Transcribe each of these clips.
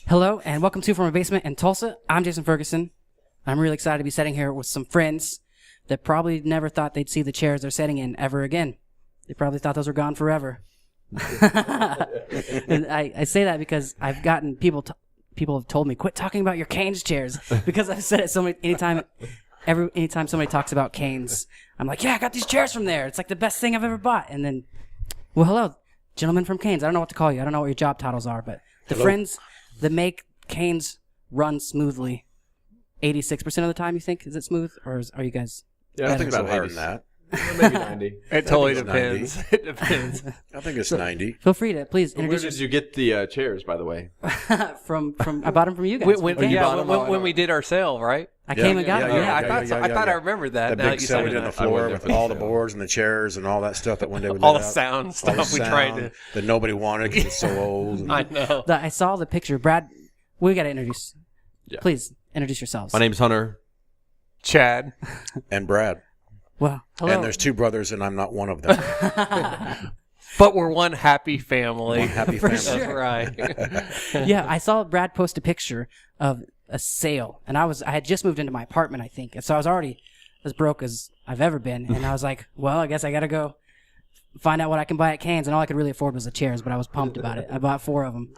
Hello, and welcome to From a Basement in Tulsa. I'm Jason Ferguson. I'm really excited to be sitting here with some friends that probably never thought they'd see the chairs they're sitting in ever again. They probably thought those were gone forever. And I say that because I've gotten people have told me, quit talking about your Cain's chairs, because I've said it so many, anytime somebody talks about Cain's, I'm like, yeah, I got these chairs from there. It's like the best thing I've ever bought. And then, well, hello, gentlemen from Cain's. I don't know what to call you. I don't know what your job titles are, but the friends that make Cain's run smoothly 86% of the time, you think? Is it smooth? Or are you guys... Yeah, I think it's higher than that. Maybe 90. It totally depends. It depends. I think it's 90. Feel free to please introduce. Where did you get the chairs, by the way? from I bought them from you guys. When we did our sale, right? I came and got them. I thought I remembered that. The big sale we did on the floor with all the boards and the chairs and all that stuff that one day we all the sound stuff we tried to... that nobody wanted because it's so old. I know. I saw the picture. Brad, we got to introduce. Yeah. Please introduce yourselves. My name's Hunter. Chad. And Brad. Well, hello. And there's two brothers, and I'm not one of them. But we're one happy family. One happy family. Sure. That's right. Yeah, I saw Brad post a picture of a sale, and I had just moved into my apartment, I think, and so I was already as broke as I've ever been, and I was like, well, I guess I got to go find out what I can buy at Cain's, and all I could really afford was the chairs, but I was pumped about it. I bought 4 of them.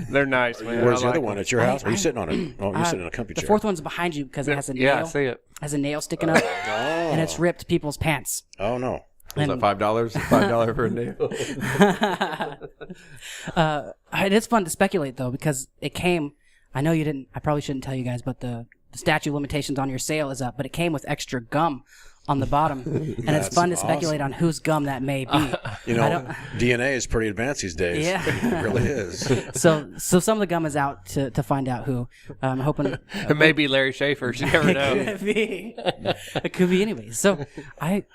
They're nice, man. Where's the other one? At your house? Are you sitting on it? Oh, you're sitting in a comfy chair. The 4th one's behind you because it has a nail. Yeah, I see it. Has a nail sticking up, and it's ripped people's pants. Oh, no. Was that $5? $5 for a nail? It is fun to speculate, though, because it came... I know you didn't... I probably shouldn't tell you guys, but the statute of limitations on your sale is up, but it came with extra gum on the bottom, and it's fun to speculate on whose gum that may be. You know, DNA is pretty advanced these days. Yeah. It really is. So some of the gum is out to find out who. I'm hoping... It may be Larry Schaefer's. You never know. It could be. It could be anyways. So I'm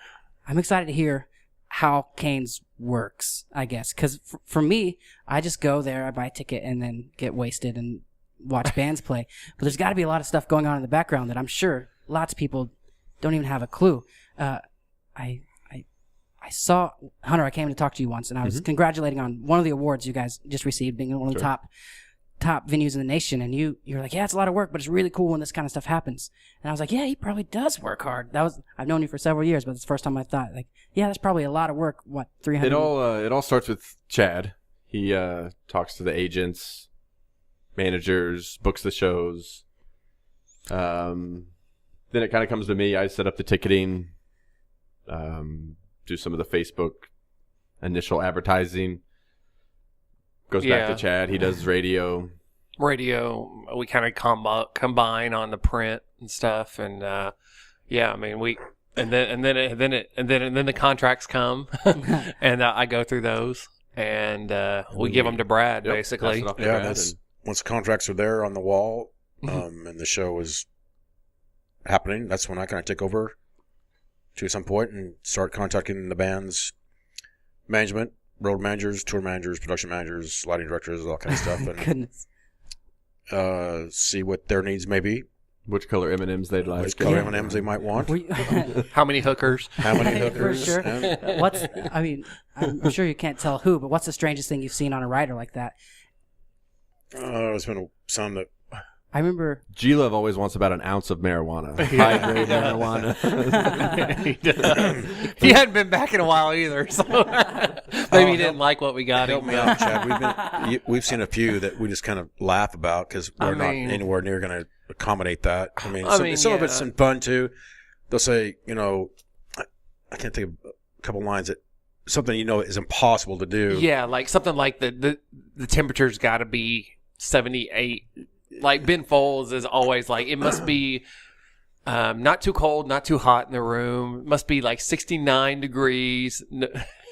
excited to hear how Cain's works, I guess, because for me, I just go there, I buy a ticket, and then get wasted and watch bands play. But there's got to be a lot of stuff going on in the background that I'm sure lots of people don't even have a clue. I saw Hunter. I came to talk to you once, and I was congratulating on one of the awards you guys just received, being one of the top venues in the nation. And you're like, yeah, it's a lot of work, but it's really cool when this kind of stuff happens. And I was like, yeah, he probably does work hard. I've known you for several years, but it's the first time I thought, like, yeah, that's probably a lot of work. What, 300? It all starts with Chad. He talks to the agents, managers, books the shows. Then it kind of comes to me. I set up the ticketing, do some of the Facebook initial advertising. Goes back to Chad. He does radio. We kind of combine on the print and stuff, and I mean and then the contracts come, and I go through those, and we give them to Brad basically. Once contracts are there on the wall, and the show is happening, that's when I kind of take over to some point and start contacting the band's management, road managers, tour managers, production managers, lighting directors, all kind of stuff, and see what their needs may be. Which color M&Ms they'd like. Which color M&Ms they might want. How many hookers? For sure. I'm sure you can't tell who, but what's the strangest thing you've seen on a rider like that? There's been some that... I remember... G-Love always wants about an ounce of marijuana. High-grade marijuana. He does. He hadn't been back in a while either, so maybe he didn't like what we got him. Help me out, Chad. We've seen a few that we just kind of laugh about because we're not anywhere near going to accommodate that. Some of it's fun, too. They'll say, I can't think of a couple lines that something is impossible to do. Yeah, like something like the temperature's got to be 78. Like Ben Folds is always like, it must be not too cold, not too hot in the room. It must be like 69 degrees.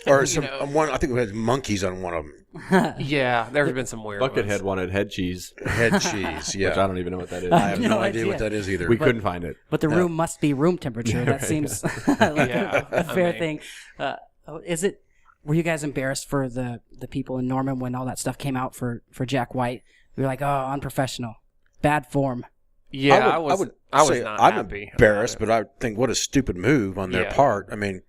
Or I think we had monkeys on one of them. Yeah, there's been some weird Buckethead ones. Wanted head cheese. Head cheese, yeah. Which I don't even know what that is. I have no idea what that is either. We couldn't find it. But the room must be room temperature. That seems like a fair thing. Were you guys embarrassed for the people in Norman when all that stuff came out for Jack White? We were like, oh, unprofessional. Bad form. Yeah, I was not happy. I'm embarrassed, but I think what a stupid move on their part. I mean,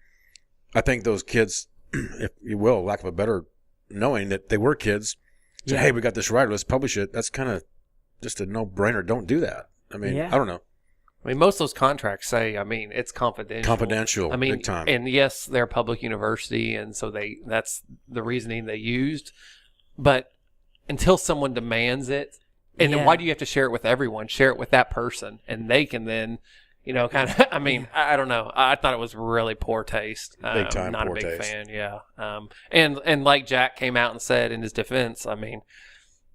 I think those kids, if you will, lack of a better knowing that they were kids, Say, hey, we got this writer. Let's publish it. That's kind of just a no-brainer. Don't do that. I mean, Yeah. I don't know. I mean, most of those contracts say, I mean, it's confidential. Confidential, I mean, big time. and yes, they're a public university, and so that's the reasoning they used. But until someone demands it, and then why do you have to share it with everyone? Share it with that person, and they can then, kind of. I mean, I don't know. I thought it was really poor taste. Big time not poor a big taste. fan. Yeah. And like Jack came out and said in his defense, I mean,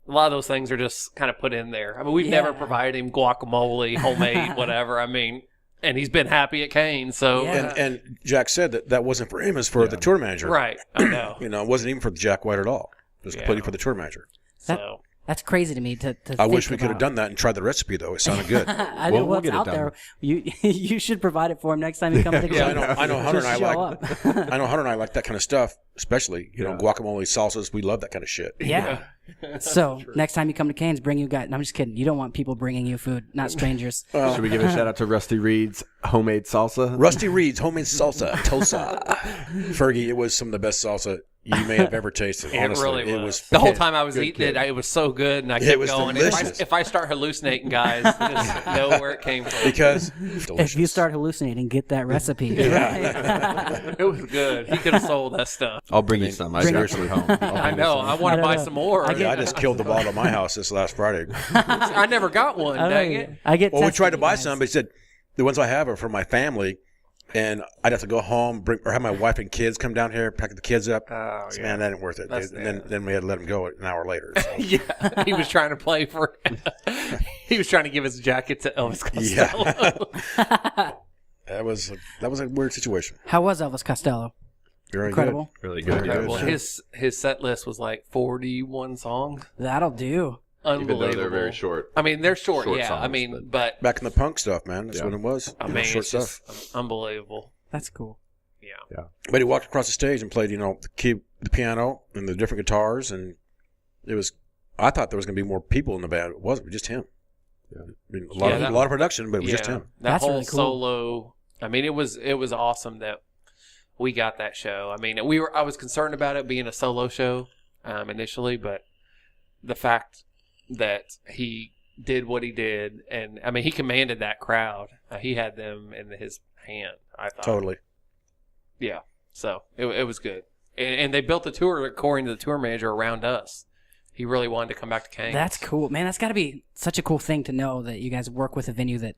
a lot of those things are just kind of put in there. I mean, we've never provided him guacamole, homemade, whatever. I mean, and he's been happy at Cain. So, And Jack said that wasn't for him, it was for the tour manager. right, I know. It wasn't even for Jack White at all. It was completely for the tour manager. So, That's crazy to me. To I think wish we could have about. done that and tried the recipe, though. It sounded good. I We'll know what's get it out done. there. You should provide it for him next time he comes to Yeah, Cain. I know Hunter and I Just show like. up. I know Hunter and I like that kind of stuff, especially guacamole, salsas. We love that kind of shit. Yeah. So next time you come to Cain's, bring you guys. No, I'm just kidding. You don't want people bringing you food, not strangers. Should we give a shout out to Rusty Reed's homemade salsa? Rusty Reed's homemade salsa, Tulsa. Fergie, it was some of the best salsa you may have ever tasted. Honestly, it really was. The whole time I was good eating kid. it was so good, and I It kept was going. delicious. If I start hallucinating, guys, just know where it came from. because If you start hallucinating, get that recipe. Right? It was good. He could have sold that stuff. I'll bring you some. I Bring seriously home. I know. I want to buy some more. I just killed the bottle at my house this last Friday. I never got one. Dang it. I get. Well, we tested, tried to you buy guys. some, but he said the ones I have are for my family, and I'd have to go home, or have my wife and kids come down here, pack the kids up. Oh, So, yeah. man, that didn't worth it. That's- And then we had to let him go an hour later. So. Yeah, he was trying to play for. He was trying to give his jacket to Elvis Costello. That was a weird situation. How was Elvis Costello? Very Incredible. Really good. Very Well, good. his set list was like 41 songs. That'll do. Even Unbelievable. though they're very short. I mean, they're short, Short yeah. I songs, mean, but- but Back in the punk stuff, man. That's Yeah. what it was. I mean, short it's stuff. just unbelievable. That's cool. Yeah. But he walked across the stage and played, the piano and the different guitars, and it was. I thought there was going to be more people in the band. It wasn't. It was just him. Yeah. I mean, a lot of production, but it was just him. That That's whole really cool. solo. I mean, it was awesome that we got that show. I mean, I was concerned about it being a solo show initially, but the fact that he did what he did, and I mean, he commanded that crowd. He had them in his hand. I thought Totally. Yeah. So it was good, and they built the tour according to the tour manager around us. He really wanted to come back to Cain. That's cool, man. That's got to be such a cool thing to know that you guys work with a venue that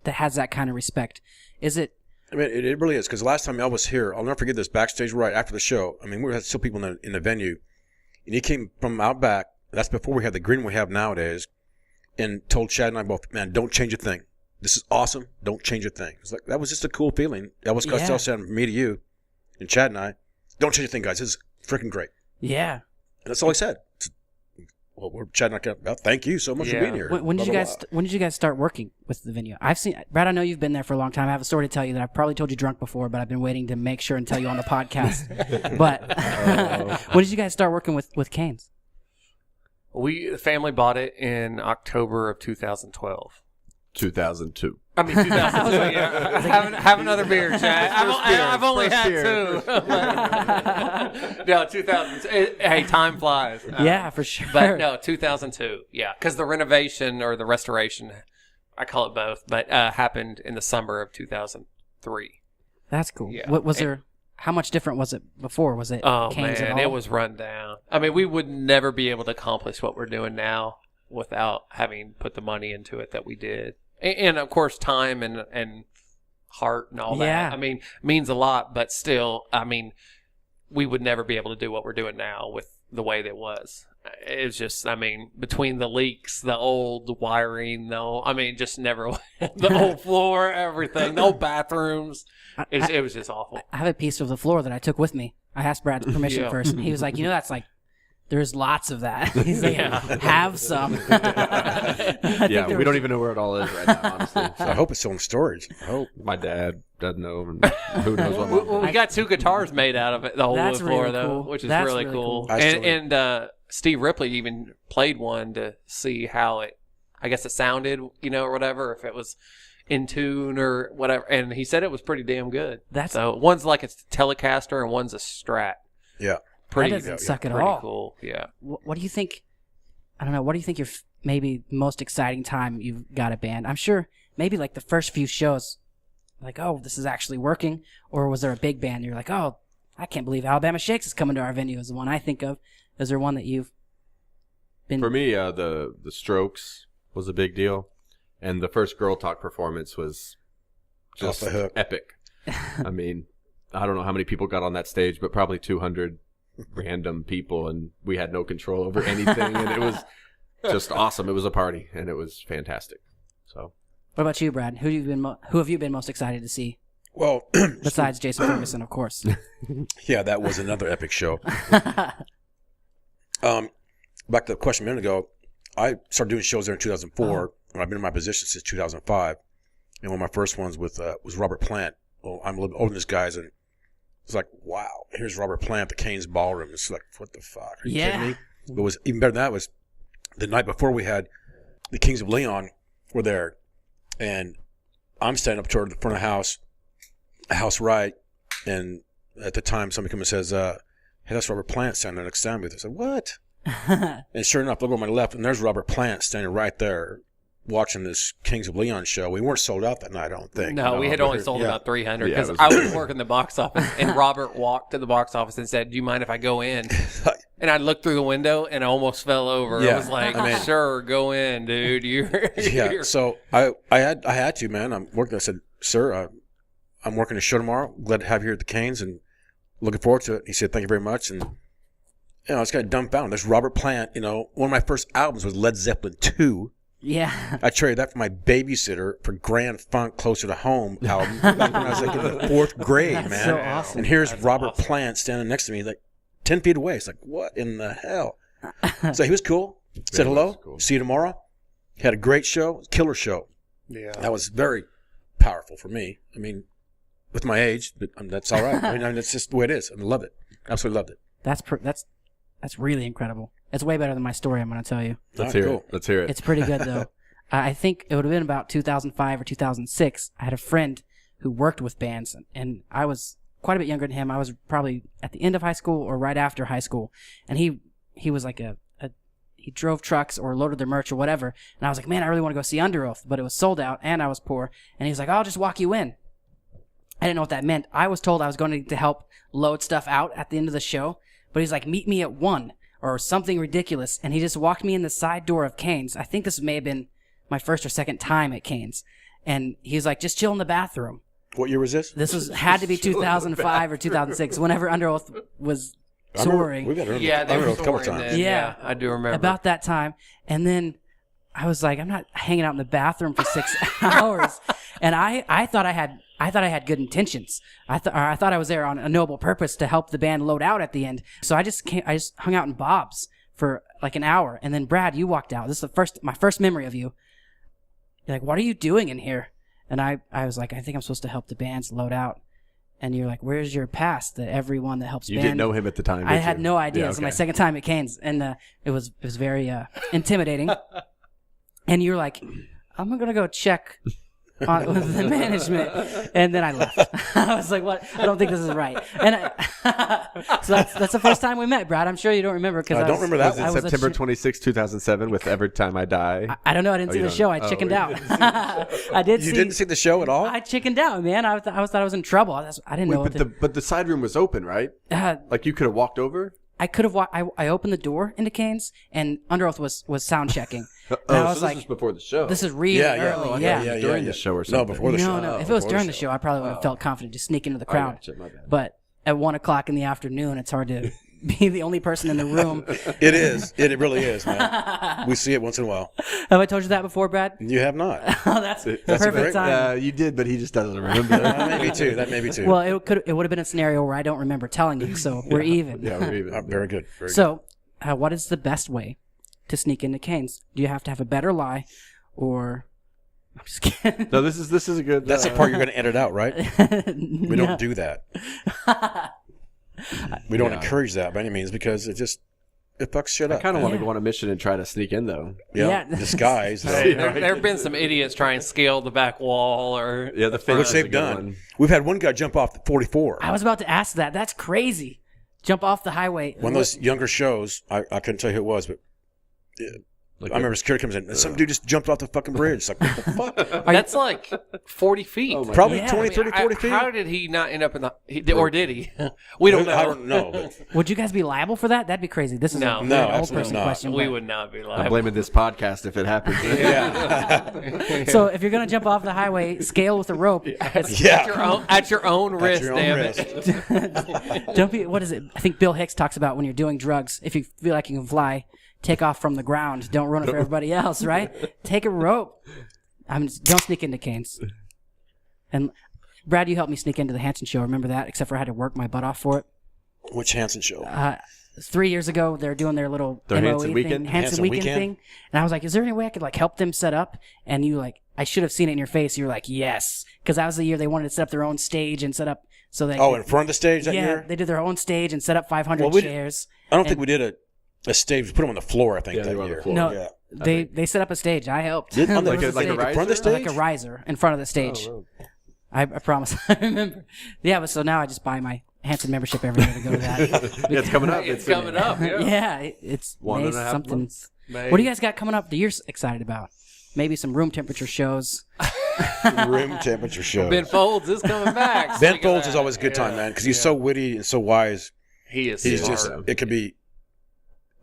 has that kind of respect. Is it? I mean, it really is, because the last time Elvis was here, I'll never forget this, backstage right after the show. I mean, we had still people in the venue, and he came from out back. That's before we had the green we have nowadays, and told Chad and I both, man, don't change a thing. This is awesome. Don't change a thing. It's like, that was just a cool feeling. Elvis Costello said from me to you, and Chad and I, don't change a thing, guys. This is freaking great. Yeah. And that's all he said. Well, we're Chad and I, well, thank you so much for being here. When did you Blah, guys? blah, When did you guys start working with the venue? I've seen Brad. I know you've been there for a long time. I have a story to tell you that I've probably told you drunk before, but I've been waiting to make sure and tell you on the podcast. But when did you guys start working with Cain's? the family bought it in October of 2012. 2002. I mean, 2002. Yeah. Have another beer, Chad. I've only had two. No, 2000. Hey, time flies. Yeah, for sure. But no, 2002. Yeah, because the renovation or the restoration, I call it both, but happened in the summer of 2003. That's cool. Yeah. What was there? How much different was it before? Was it? Oh Cain's at man, all? it was run down. I mean, we would never be able to accomplish what we're doing now without having put the money into it that we did, and of course, time and heart and all that. Yeah. I mean, means a lot, but still, I mean, we would never be able to do what we're doing now with the way that it was. It's just, I mean, between the leaks, the old wiring, just never, the old floor, everything, the old bathrooms. It was just awful. I have a piece of the floor that I took with me. I asked Brad's permission Yeah. first. He was like, that's like, there's lots of that. He's like, Yeah. have some. Yeah, we don't even know where it all is right now, honestly. I hope it's still in storage. I hope. My dad doesn't know, and who knows what Well, we got two guitars made out of it, the whole That's wood floor, really though, cool. which is That's really really cool. cool. I still- And Steve Ripley even played one to see how it sounded, or whatever, if it was in tune or whatever. And he said it was pretty damn good. That's- so one's like a Telecaster and one's a Strat. Yeah. Pretty, That doesn't suck at pretty all. cool. Yeah. What do you think? I don't know. What do you think your maybe most exciting time you've got a band? I'm sure maybe like the first few shows, like, oh, this is actually working. Or was there a big band? You're like, oh, I can't believe Alabama Shakes is coming to our venue. Is the one I think of. Is there one that you've been? For me, the Strokes was a big deal, and the first Girl Talk performance was just Off the hook. epic. I mean, I don't know how many people got on that stage, but probably 200 random people, and we had no control over anything, and it was just awesome. It was a party, and it was fantastic. So, What about you, Brad? Who have you been most excited to see? Well, Besides Jason Ferguson, of course. yeah, that was another epic show. Back to the question a minute ago, I started doing shows there in 2004, and I've been in my position since 2005. And one of my first ones was Robert Plant. Well, I'm a little older than this guys, and it's like, wow, here's Robert Plant at the Cain's Ballroom. It's like, what the fuck? Are you kidding me? What was even better than that was the night before we had the Kings of Leon were there, and I'm standing up toward the front of the house right, and at the time somebody comes and says, hey, that's Robert Plant standing next to me. I said, what? And sure enough, look over my left, and there's Robert Plant standing right there watching this Kings of Leon show. We weren't sold out that night, I don't think. No, we had only sold about 300 because Yeah, I was working the box office, and Robert walked to the box office and said, "Do you mind if I go in?" And I looked through the window and I almost fell over. Yeah. I was like, "Sure, go in, dude." Yeah, so I had to, man. I'm working. I said, "Sir, I'm working a show tomorrow. Glad to have you here at the Canes and looking forward to it." He said, "Thank you very much." And I was kind of dumbfounded. There's Robert Plant. One of my first albums was Led Zeppelin 2. Yeah. I traded that for my babysitter for Grand Funk Closer to Home album back when I was like in the 4th grade, That's man. so awesome. And here's Robert Plant standing next to me, like 10 feet away. It's like, what in the hell? So he was cool. Said Yeah, hello. that's cool. See you tomorrow. Had a great show, killer show. Yeah. That was very powerful for me. I mean, with my age, but that's all right. I mean, that's just the way it is. I love it. Absolutely loved it. That's really incredible. It's way better than my story I'm going to tell you. let's All right, hear cool. it. Let's hear it. It's pretty good, though. I think it would have been about 2005 or 2006. I had a friend who worked with bands, and I was quite a bit younger than him. I was probably at the end of high school or right after high school. And he was like he drove trucks or loaded their merch or whatever. And I was like, man, I really want to go see Under Oath, but it was sold out and I was poor. And he was like, I'll just walk you in. I didn't know what that meant. I was told I was going to help load stuff out at the end of the show, but he's like, meet me at 1 or something ridiculous. And he just walked me in the side door of Cain's. I think this may have been my first or second time at Cain's. And he was like, just chill in the bathroom. What year was this? This had to be 2005 or 2006, whenever Under Oath was touring. We've had Yeah, they Under were Oath a couple touring times. then. Yeah. I do remember. About that time. And then I was like, I'm not hanging out in the bathroom for 6 hours. And I thought I had good intentions. I thought I was there on a noble purpose to help the band load out at the end. So I just hung out in Bob's for like an hour. And then Brad, you walked out. This is my first memory of you. You're like, what are you doing in here? And I was like, I think I'm supposed to help the bands load out. And you're like, where's your pass that everyone that helps You band? didn't know him at the time, I did had you? no idea. Yeah, It was my okay. second time at Cain's, and it was very intimidating. And you're like, I'm gonna go check on with the management, and then I left. I was like, what? I don't think this is right. And so that's the first time we met, Brad. I'm sure you don't remember because I don't remember that Was it I was a September 26, 2007 with Every Time I Die? I don't know. I didn't see you the don't- show. I oh, chickened you out. I did. You didn't see the show at all? I chickened out, man. I thought I was in trouble. I didn't know what to. But the side room was open, right? Like you could have walked over? I could have. I opened the door into Cain's, and Under Oath was sound checking. And I was so like, this was before the show. this is really early. yeah. During the show or No, something. before the show. No. If it was Before during the show, I probably would have felt confident to sneak into the Oh, crowd. gotcha, my bad. But at 1:00 in the afternoon, it's hard to be the only person in the room. It is. It really is, man. We see it once in a while. Have I told you that before, Brad? You have not. Oh, that's a perfect great- time. You did, but he just doesn't remember. That may be too. That may be too. Well, it would have been a scenario where I don't remember telling you, so we're even. yeah, we're even. Very good. Very good. So, what is the best way to sneak into Cain's? Do you have to have a better lie, or? I'm just kidding. No, this is a good. That's the part you're going to edit out, right? We No. don't do that. We don't encourage that by any means because it fucks shit I up. kind of want to Yeah. go on a mission and try to sneak in though. Yeah. Yeah. Disguise. Hey, there have been some idiots try and scale the back wall or Yeah, the fence Which is a they've good done. one. We've had one guy jump off the 44. I was about to ask that. That's crazy. Jump off the highway. One of those younger shows, I couldn't tell you who it was, but I remember security comes in, and some dude just jumped off the fucking bridge. It's like, what the fuck? That's like 40 feet. Oh my Probably Yeah. 20, 30, 40 feet. How did he not end up in the... Or did he? We don't know. I don't know. But Would you guys be liable for that? That'd be crazy. This is No. a No, weird old absolutely person not. question. We but- would not be I'm liable. blaming this podcast if it happens. yeah. So if you're gonna jump off the highway, scale with a rope. Yeah. At your own risk, your own damn risk. it. Don't be. What is it? I think Bill Hicks talks about when you're doing drugs. If you feel like you can fly, take off from the ground. Don't ruin it for everybody else, right? Take a rope. Don't sneak into Cain's. And Brad, you helped me sneak into the Hanson show. Remember that? Except for I had to work my butt off for it. Which Hanson show? 3 years ago, they're doing their little Their MOE Hanson thing, weekend? Hanson weekend thing, and I was like, "Is there any way I could like help them set up?" And you like, I should have seen it in your face. You were like, "Yes," because that was the year they wanted to set up their own stage and set up so they. Oh, in front of the stage that yeah, year? they did their own stage and set up 500 Well, we chairs. I don't think we did a stage. We put them on the floor, I think, Yeah, they that were on the year. floor. No, Yeah. they set up a stage. I helped. Did- on the- There was like a stage. riser? front of the stage? Like a riser in front of the stage. Oh, I promise. I remember. Yeah, but so now I just buy my Hanson membership every year to go to that. Yeah, it's coming up. It's coming up. Yeah. Yeah, it's One May and a half something. months. What do you guys got coming up that you're excited about? Maybe some room temperature shows. Room temperature show. Ben Folds is coming back. Ben Speaking of Folds that, is always a good time, yeah. man, because he's so witty and so wise. He is. He's smart. just, it could be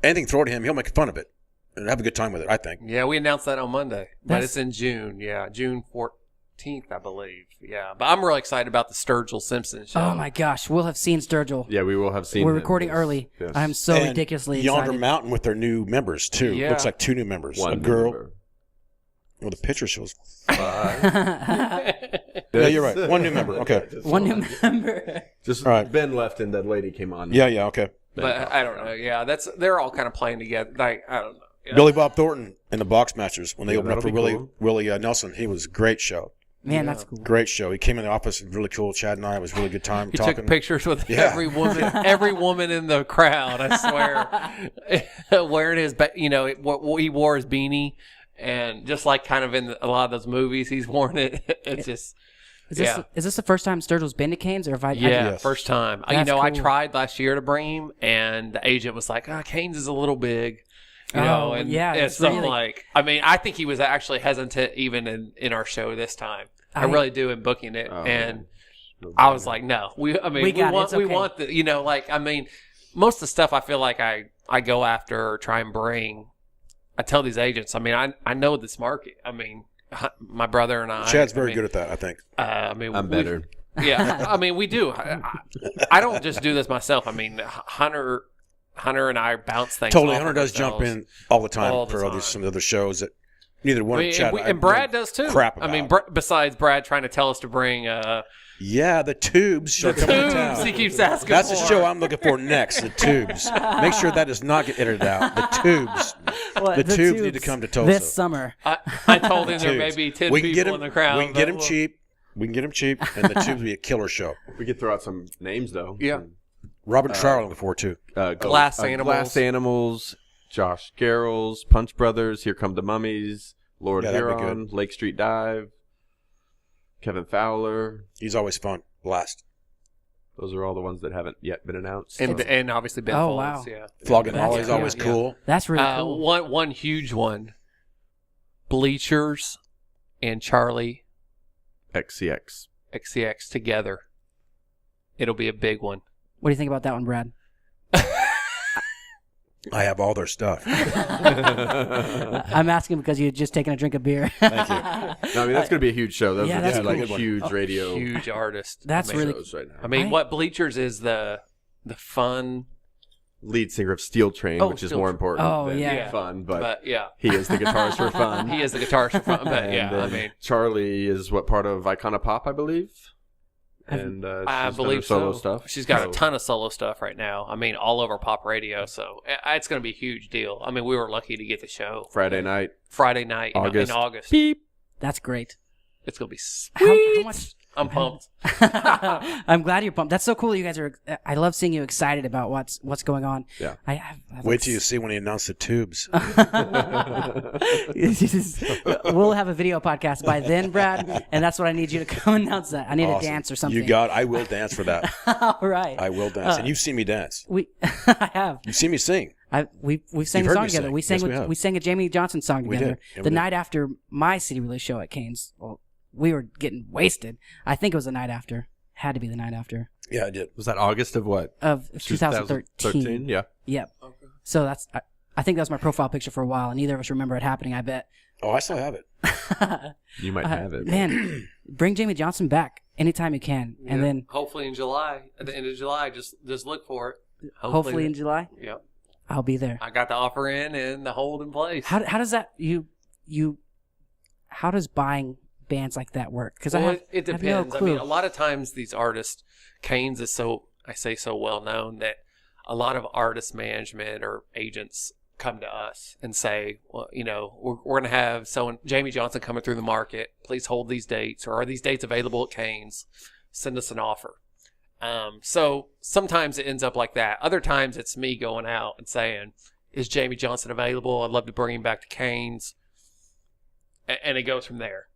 anything thrown at him, he'll make fun of it and have a good time with it, I think. Yeah, we announced that on Monday, but That's- it's in June. Yeah, June 14th, I believe. Yeah, but I'm really excited about the Sturgill Simpson show. Oh my gosh, we'll have seen Sturgill. Yeah, we will have seen We're him. recording Yes. early. Yes. I'm so And ridiculously Yonder excited. Mountain with their new members, too. Yeah. Looks like 2 new members. One a girl. member. Well, the picture shows. One Yeah, you're right. 1 new member. Okay. new member. Just All right. Ben left and that lady came on. Yeah, okay. But I don't know. Yeah, they're all kind of playing together. Like I don't know. Yeah. Billy Bob Thornton and the Box Masters, when they Yeah, opened up for that'll be Willie cool. Nelson, he was a great show. Man, that's cool. Great show. He came in the office, really cool. Chad and I, it was a really good time He talking. took pictures with Yeah. every woman in the crowd. I swear, wearing his, what he wore his beanie, and just like kind of in a lot of those movies, he's worn it. It's just, Is this the first time Sturgill's been to Cain's, or have I? yeah, Yes. first time. That's I cool. tried last year to bring him, and the agent was like, Cain's is a little big. Oh, And yeah, it's it's so really- like, I mean, I think he was actually hesitant even in our show this time. I I- really do in booking it, Oh, and no I was brainer. like, no, we We got it. want It's okay. most of the stuff I feel like I go after or try and bring. I tell these agents, I mean, I know this market. I mean, my brother and I. Chad's very good at that, I think. I'm better. Yeah, I mean, we do. I don't just do this myself. I mean, Hunter and I bounce things. Totally. off Hunter of does jump ourselves. in all the time All the for all time. these some of the other shows that neither I one mean, Chad and Brad know does too. crap I mean, about. besides Brad trying to tell us to bring Yeah, the Tubes the are coming to tubes, town. he keeps asking That's for. the show I'm looking for next, the Tubes. Make sure that does not get edited out. The Tubes. What, The Tubes need to come to Tulsa. this summer. I told him there may Tubes. be 10 We can people get him, in the crowd. we can get but him cheap. We can get him cheap, and the Tubes will be a killer show. We could throw out some names though. Yeah. Robert Trower looking forward to. Glass Animals. Glass Animals, Josh Garrels, Punch Brothers, Here Come the Mummies, Lord Yeah, that'd be Huron, Lake Street Dive, Kevin Fowler. He's always fun. Blast. Those are all the ones that haven't yet been announced. And, so. and obviously Ben Oh, Folds, wow. yeah. Flogging That's Molly's cool. always Yeah. cool. That's really cool. One huge one. Bleachers and Charlie XCX. XCX together. It'll be a big one. What do you think about that one, Brad? I have all their stuff. I'm asking because you had just taken a drink of beer. Thank you. No, I mean, that's going to be a huge show. Those Yeah, are that's two, like cool. huge radio Huge artist. That's I mean, really- shows right now. I mean, I- what Bleachers is the fun, Lead singer of Steel Train, Oh, which is Steel more Train. important Oh, than yeah. fun, but, but yeah, he is the guitarist for fun. he is the guitarist for fun. But And yeah, I then mean, Charlie is what part of Icona Pop, I believe. Have- And I she's done her believe solo so. stuff. She's got So- a ton of solo stuff right now. I mean, all over pop radio. So it's going to be a huge deal. I mean, we were lucky to get the show Friday night. Friday night in August. August. Beep. That's great. It's going to be How sweet. I'm pumped. I'm glad you're pumped. That's so cool. You guys are. I love seeing you excited about what's going on. Yeah. Wait till you see when he announced the tubes. We'll have a video podcast by then, Brad, and that's what I need you to come announce that. I need a dance or something. I will dance for that. All right. I will dance, and you've seen me dance. I have. You've seen me sing. We've sang You've a heard song me together. sing. We sang a Jamie Johnson song We together. did. Yeah, the we night after my city release show at Cain's. Well, we were getting wasted. I think it was the night after. Had to be the night after. Yeah, I did. Was that August of what? Of 2013. Yeah. Yep. Okay. So that's. I think that was my profile picture for a while, and neither of us remember it happening. I bet. Oh, I still have it. You might have it. Man, bring Jamie Johnson back anytime you can, and then hopefully in July, at the end of July, just look for it. Hopefully in July. Yep. I'll be there. I got the offer in and the hold in place. How does that how does buying bands like that work? Because it depends. I have no clue. I mean, a lot of times these artists, Cain's is so well known that a lot of artist management or agents come to us and say, well, we're going to have Jamie Johnson coming through the market. Please hold these dates, or are these dates available at Cain's? Send us an offer. So sometimes it ends up like that. Other times it's me going out and saying, is Jamie Johnson available? I'd love to bring him back to Cain's. And it goes from there.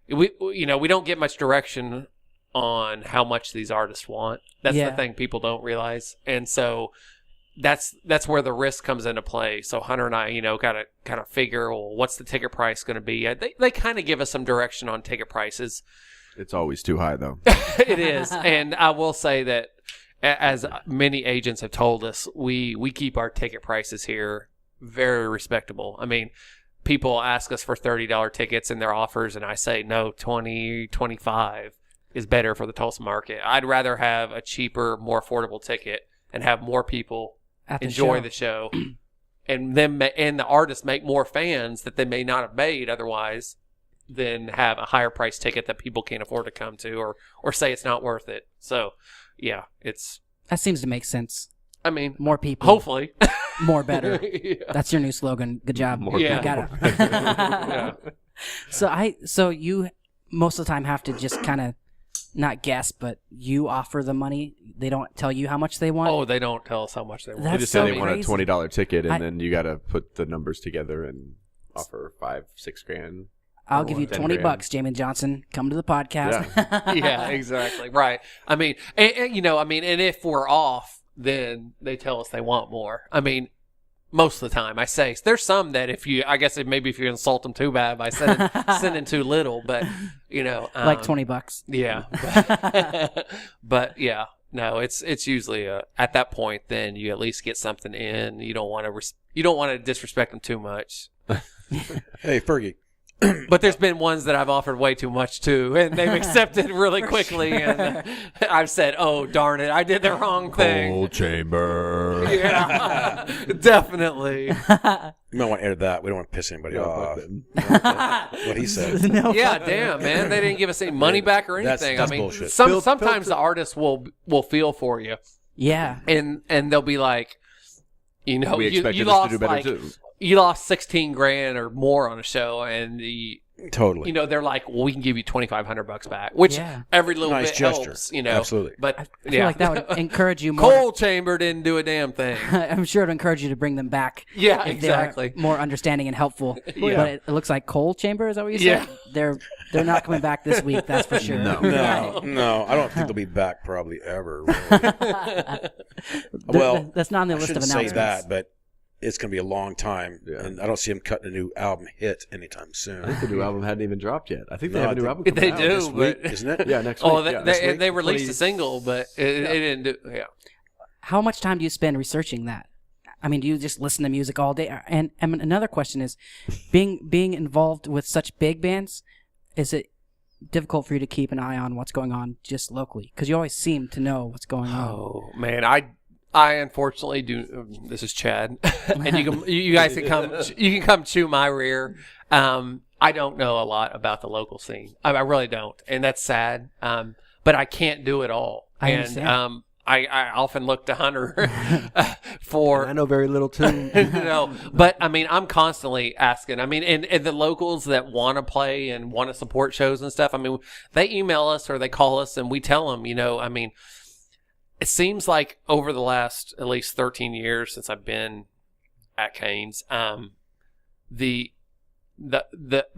We don't get much direction on how much these artists want. That's the thing people don't realize. And so that's where the risk comes into play. So Hunter and I, got to kind of figure, well, what's the ticket price going to be? They kind of give us some direction on ticket prices. It's always too high, though. It is. And I will say that, as many agents have told us, we keep our ticket prices here very respectable. I mean, people ask us for $30 tickets in their offers, and I say, no, 20, 25 is better for the Tulsa market. I'd rather have a cheaper, more affordable ticket and have more people enjoy the show and the artists make more fans that they may not have made otherwise, than have a higher price ticket that people can't afford to come to or say it's not worth it. So, yeah, that seems to make sense. I mean, more people. Hopefully. More better. Yeah. That's your new slogan. Good job. More you got it. Yeah. So you most of the time have to just kind of not guess, but you offer the money. They don't tell you how much they want. Oh, they don't tell us how much they want. They just say they want a $20 ticket, and then you got to put the numbers together and offer $5-6 grand. I'll give you $20, Jamie Johnson. Come to the podcast. Yeah, yeah, exactly. Right. I mean, and if we're off, then they tell us they want more. I mean, most of the time, I say there's some that if you insult them too bad by sending too little, but like $20. Yeah. But yeah, no, it's usually at that point. Then you at least get something in. You don't want to disrespect them too much. Hey, Fergie. But there's been ones that I've offered way too much to, and they've accepted really quickly. And I've said, "Oh, darn it, I did the wrong thing." Cold chamber. Yeah, definitely. You might want to edit that. We don't want to piss anybody off. What he said. Yeah, damn, man, they didn't give us any money back or anything. That's bullshit. Sometimes the artists will feel for you. Yeah, and they'll be like, we expected you us to do better too. You lost $16,000 or more on a show, and totally. They're like, well, we can give you $2,500 back, which every little nice bit gesture. helps. Absolutely. But I feel like that would encourage you more. Cold Chamber didn't do a damn thing. I'm sure it would encourage you to bring them back. Yeah, if exactly. They're more understanding and helpful. Yeah. But it looks like Cold Chamber. Is that what you said? Yeah. They're not coming back this week. That's for sure. No. I don't think they'll be back probably ever. Really. Well, that's not on the list of announcements. Say that, but it's going to be a long time, and I don't see them cutting a new album hit anytime soon. I think the new album hadn't even dropped yet. I think they have a new album. They out do, this week, isn't it? Yeah, next week. Oh, they released a single, but it didn't do. Yeah. How much time do you spend researching that? I mean, do you just listen to music all day? And another question is, being involved with such big bands, is it difficult for you to keep an eye on what's going on just locally? Because you always seem to know what's going on. Oh man, I unfortunately do. This is Chad, and you guys can come chew my rear. I don't know a lot about the local scene. I really don't, and that's sad. But I can't do it all. I understand. I often look to Hunter for. And I know very little too. No, but I mean, I'm constantly asking. I mean, and the locals that want to play and want to support shows and stuff. I mean, they email us or they call us, and we tell them. I mean, it seems like over the last at least 13 years since I've been at Cain's, the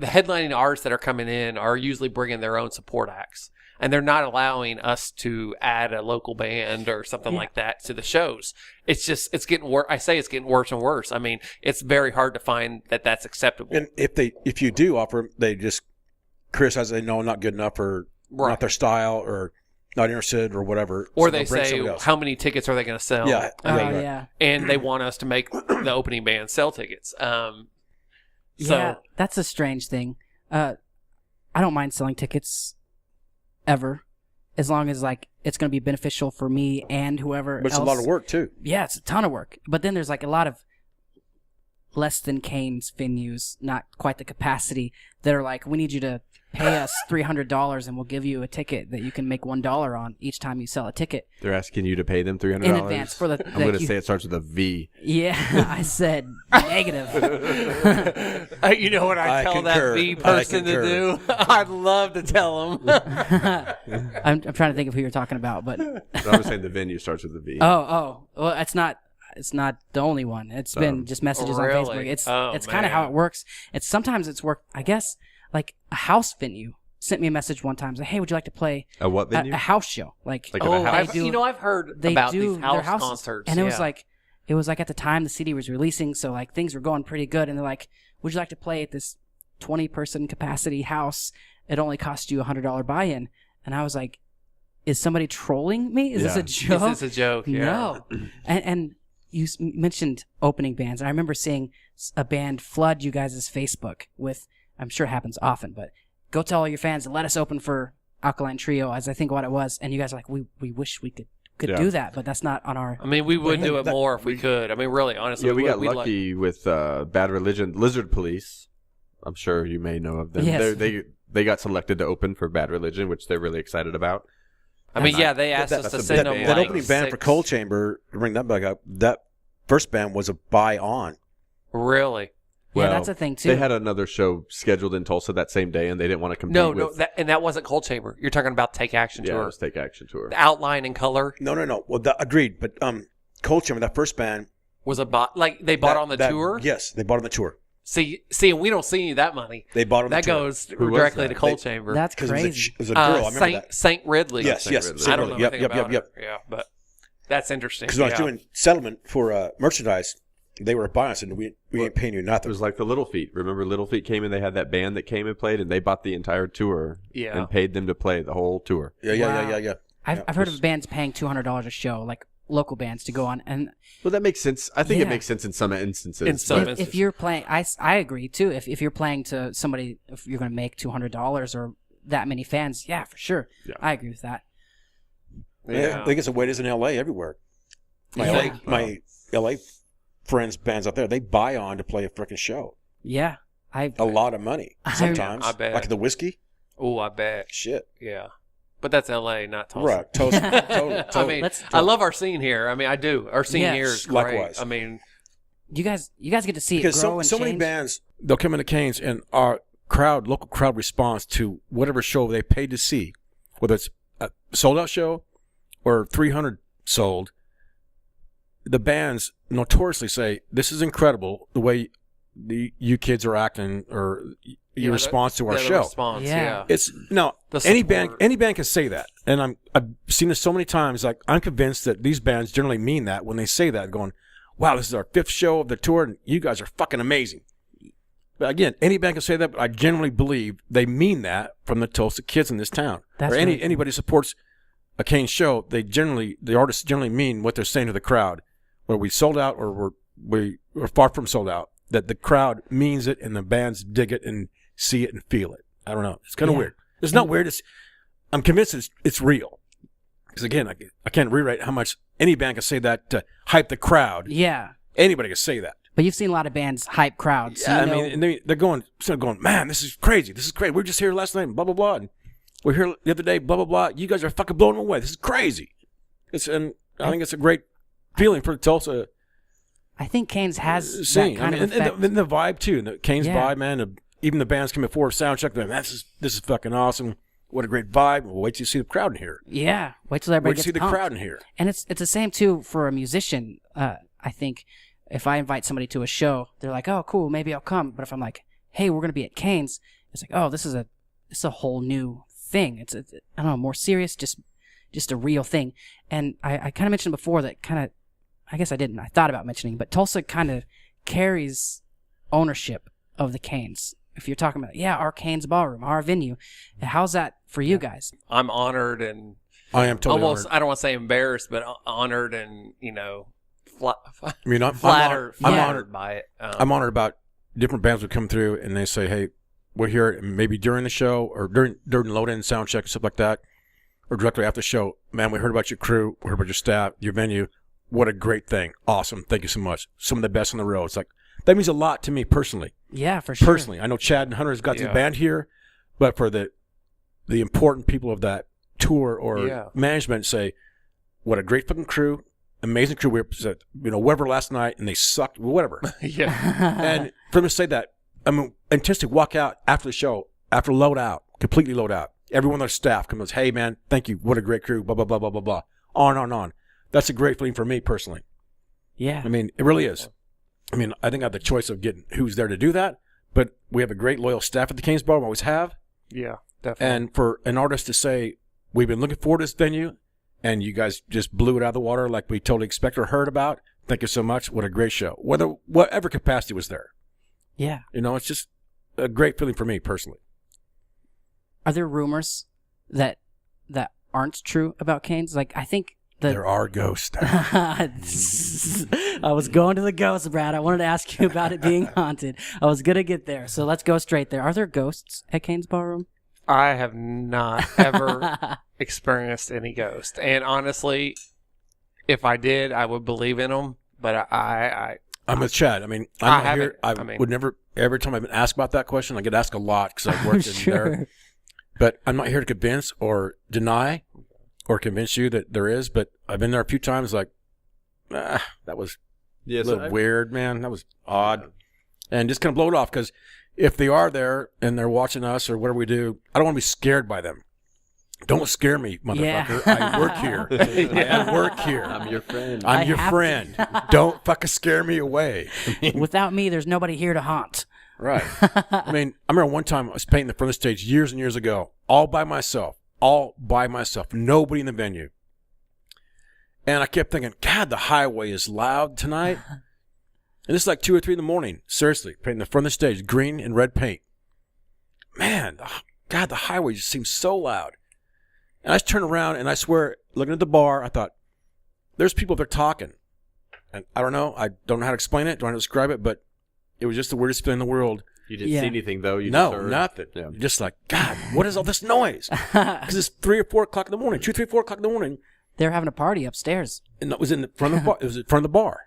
headlining artists that are coming in are usually bringing their own support acts. And they're not allowing us to add a local band or something like that to the shows. It's getting worse. I say it's getting worse and worse. I mean, it's very hard to find that that's acceptable. And if you do offer, they just criticize. They know not good enough or not their style or not interested or whatever. Or so they say, how many tickets are they going to sell? Yeah. Yeah. And they want us to make the opening band sell tickets. Yeah, that's a strange thing. I don't mind selling tickets ever, as long as like it's going to be beneficial for me and whoever But it's else. a lot of work too. Yeah, it's a ton of work. But then there's like a lot of less than Cain's venues, not quite the capacity, that are like, we need you to pay us $300 and we'll give you a ticket that you can make $1 on each time you sell a ticket. They're asking you to pay them $300 in advance for the. I'm going to say it starts with a V. Yeah, I said negative. You know what I tell concur. that V person to do? I'd love to tell them. I'm trying to think of who you're talking about, but I was saying the venue starts with a V. well, it's not the only one. It's been just messages on Really? Facebook. It's kind of how it works. Sometimes it's worked. I guess like a house venue sent me a message one time. Like, hey, would you like to play A what venue? a house show? Like Like at a house? I've heard they about do these their house houses. concerts. And it was like at the time the CD was releasing, so like things were going pretty good. And they're like, would you like to play at this 20-person capacity house? It only cost you $100 buy-in. And I was like, is somebody trolling me? Is this a joke? This is a joke. Yeah. No. And you mentioned opening bands, and I remember seeing a band flood you guys' Facebook with, I'm sure it happens often, but go tell all your fans to let us open for Alkaline Trio, as I think what it was. And you guys are like, we wish we could do that, but that's not on our. I mean, we would do it more if we could. I mean, really, honestly. Yeah, we got lucky with Bad Religion, Lizard Police. I'm sure you may know of them. Yes. They got selected to open for Bad Religion, which they're really excited about. I mean, they asked us to send them that like opening band for Cold Chamber, to bring that back up, that first band was a buy-on. Really? Yeah, Well, that's a thing too. They had another show scheduled in Tulsa that same day, and they didn't want to compete with... that wasn't Cold Chamber. You're talking about Take Action Yeah, it Tour. was Take Action Tour. The outline and color No. Well, agreed. But Cold Chamber, that first band, was they bought on the tour. Yes, they bought on the tour. See, and we don't see any of that money. They bought on the That tour. goes Who was directly that? to Cold Chamber. That's Because crazy. it was a girl. I remember that. Saint Ridley. Yes, Saint yes. Ridley. Saint I don't know Ridley. anything about Yep. it. Yeah, but that's interesting. Because when I was doing settlement for merchandise, they were buying us, and we ain't paying you It nothing. was like the Little Feet. Remember Little Feet came and they had that band that came and played, and they bought the entire tour Yeah. and paid them to play the whole tour. Yeah. I've heard of bands paying $200 a show, like local bands, to go on. And Well, that makes sense. I think it Yeah. makes sense in some instances. In some but- if you're playing, I agree too. If you're playing to somebody, if you're going to make $200 or that many fans, yeah, for sure. Yeah. I agree with that. I think it's the way it is in L.A. everywhere. My L.A. friends, bands out there, they buy on to play a freaking show. Yeah, A lot of money sometimes. I bet. Like the whiskey. Oh, I bet. Shit. Yeah. But that's L.A., not Tulsa. Right. Totally. I mean, I love our scene here. I mean, I do. Our scene Yeah. here is great. Likewise. I mean, you guys get to see because it grow and so many change. bands, they'll come into Cain's and our local crowd responds to whatever show they paid to see, whether it's a sold-out show or 300 sold. The bands notoriously say, "This is incredible the way you kids are acting, or your response to our the show." Response, Yeah. yeah. It's no The any support. band can say that, and I've seen this so many times. Like, I'm convinced that these bands generally mean that when they say that, going, "Wow, this is our 5th show of the tour, and you guys are fucking amazing." But again, any band can say that, but I generally believe they mean that from the Tulsa kids in this town. That's or right. anybody supports a Cain show, the artists generally mean what they're saying to the crowd. Whether we sold out or we're far from sold out, that the crowd means it and the bands dig it and see it and feel it. I don't know. It's kind of weird. It's not weird. I'm convinced it's real. Because again, I can't rewrite how much any band can say that to hype the crowd. Yeah, Anybody can say that. but you've seen a lot of bands hype crowds. Yeah, you know, I mean, they're going, man, this is crazy. This is great. We were just here last night, and blah, blah, blah. And we're here the other day, blah, blah, blah. You guys are fucking blowing them away. This is crazy. I think it's a great feeling for Tulsa I think Cain's has scene. that kind of and effect. the vibe too. The Cain's Yeah. vibe, man. Even the bands coming forward, sound check. Man, this is fucking awesome. What a great vibe. We'll wait till you see the crowd in here. Yeah, wait till everybody Wait to gets see the pumped. crowd in here. And it's the same too for a musician. I think if I invite somebody to a show, they're like, "Oh, cool, maybe I'll come." But if I'm like, "Hey, we're gonna be at Cain's," it's like, "Oh, this is a whole new thing. It's I don't know, more serious, just a real thing." And I kind of mentioned before that I guess I didn't. I thought about mentioning, but Tulsa kind of carries ownership of the Cain's. If you're talking about, our Cain's Ballroom, our venue, how's that for you guys? I'm honored and I am totally almost, honored. I don't want to say embarrassed, but honored and, I mean, I'm flattered honored. by it. I'm honored about different bands would come through and they say, "Hey, we're here," and maybe during the show or during load-in sound check and stuff like that, or directly after the show. "Man, we heard about your crew, we heard about your staff, your venue. What a great thing! Awesome, thank you so much. Some of the best on the road." It's like that means a lot to me personally. Yeah, for sure. Personally, I know Chad and Hunter's got the band here, but for the important people of that tour or management say, "What a great fucking crew, amazing crew." We were whatever last night, and they sucked, whatever. And for them to say that, I mean, and just to walk out after the show, after load out, completely load out, everyone on their staff comes, "Hey man, thank you, what a great crew," blah blah blah blah blah blah, on and on. That's a great feeling for me personally. Yeah. I mean, it really is. I mean, I think I have the choice of getting who's there to do that, but we have a great loyal staff at the Cain's Bar. We always have. Yeah, definitely. And for an artist to say, "We've been looking forward to this venue, and you guys just blew it out of the water like we totally expected or heard about. Thank you so much. What a great show." Whatever capacity was there. Yeah. It's just a great feeling for me personally. Are there rumors that aren't true about Cain's? Like, I think There are ghosts. I was going to the ghosts, Brad. I wanted to ask you about it being haunted. I was going to get there, so let's go straight there. Are there ghosts at Cain's Ballroom? I have not ever experienced any ghost. And honestly, if I did, I would believe in them. But I'm with Chad. I mean, I'm not here. I would never, every time I've been asked about that question, I get asked a lot because I've worked in there. But I'm not here to convince or deny or convince you that there is. But I've been there a few times like, that was a little weird, man. That was odd. And just kind of blow it off because if they are there and they're watching us or whatever we do, I don't want to be scared by them. Don't scare me, motherfucker. Yeah. I work here. I work here. I'm your friend. I'm your friend. Don't fucking scare me away. Without me, there's nobody here to haunt. Right. I mean, I remember one time I was painting the front of the stage years and years ago, all by myself. Nobody in the venue. And I kept thinking, God, the highway is loud tonight. And this is like 2 or 3 in the morning. Seriously, painting the front of the stage, green and red paint. Man, God, the highway just seems so loud. And I just turned around and I swear, looking at the bar, I thought, there's people there talking. And I don't know. I don't know how to explain it. Don't know how to describe it, but it was just the weirdest feeling in the world. You didn't see anything, though? No, nothing. Yeah. Just like, God, what is all this noise? Because it's 3 or 4 o'clock in the morning, 2, 3, 4 o'clock in the morning. They're having a party upstairs. And it was in the front of the bar. It was in front of the bar.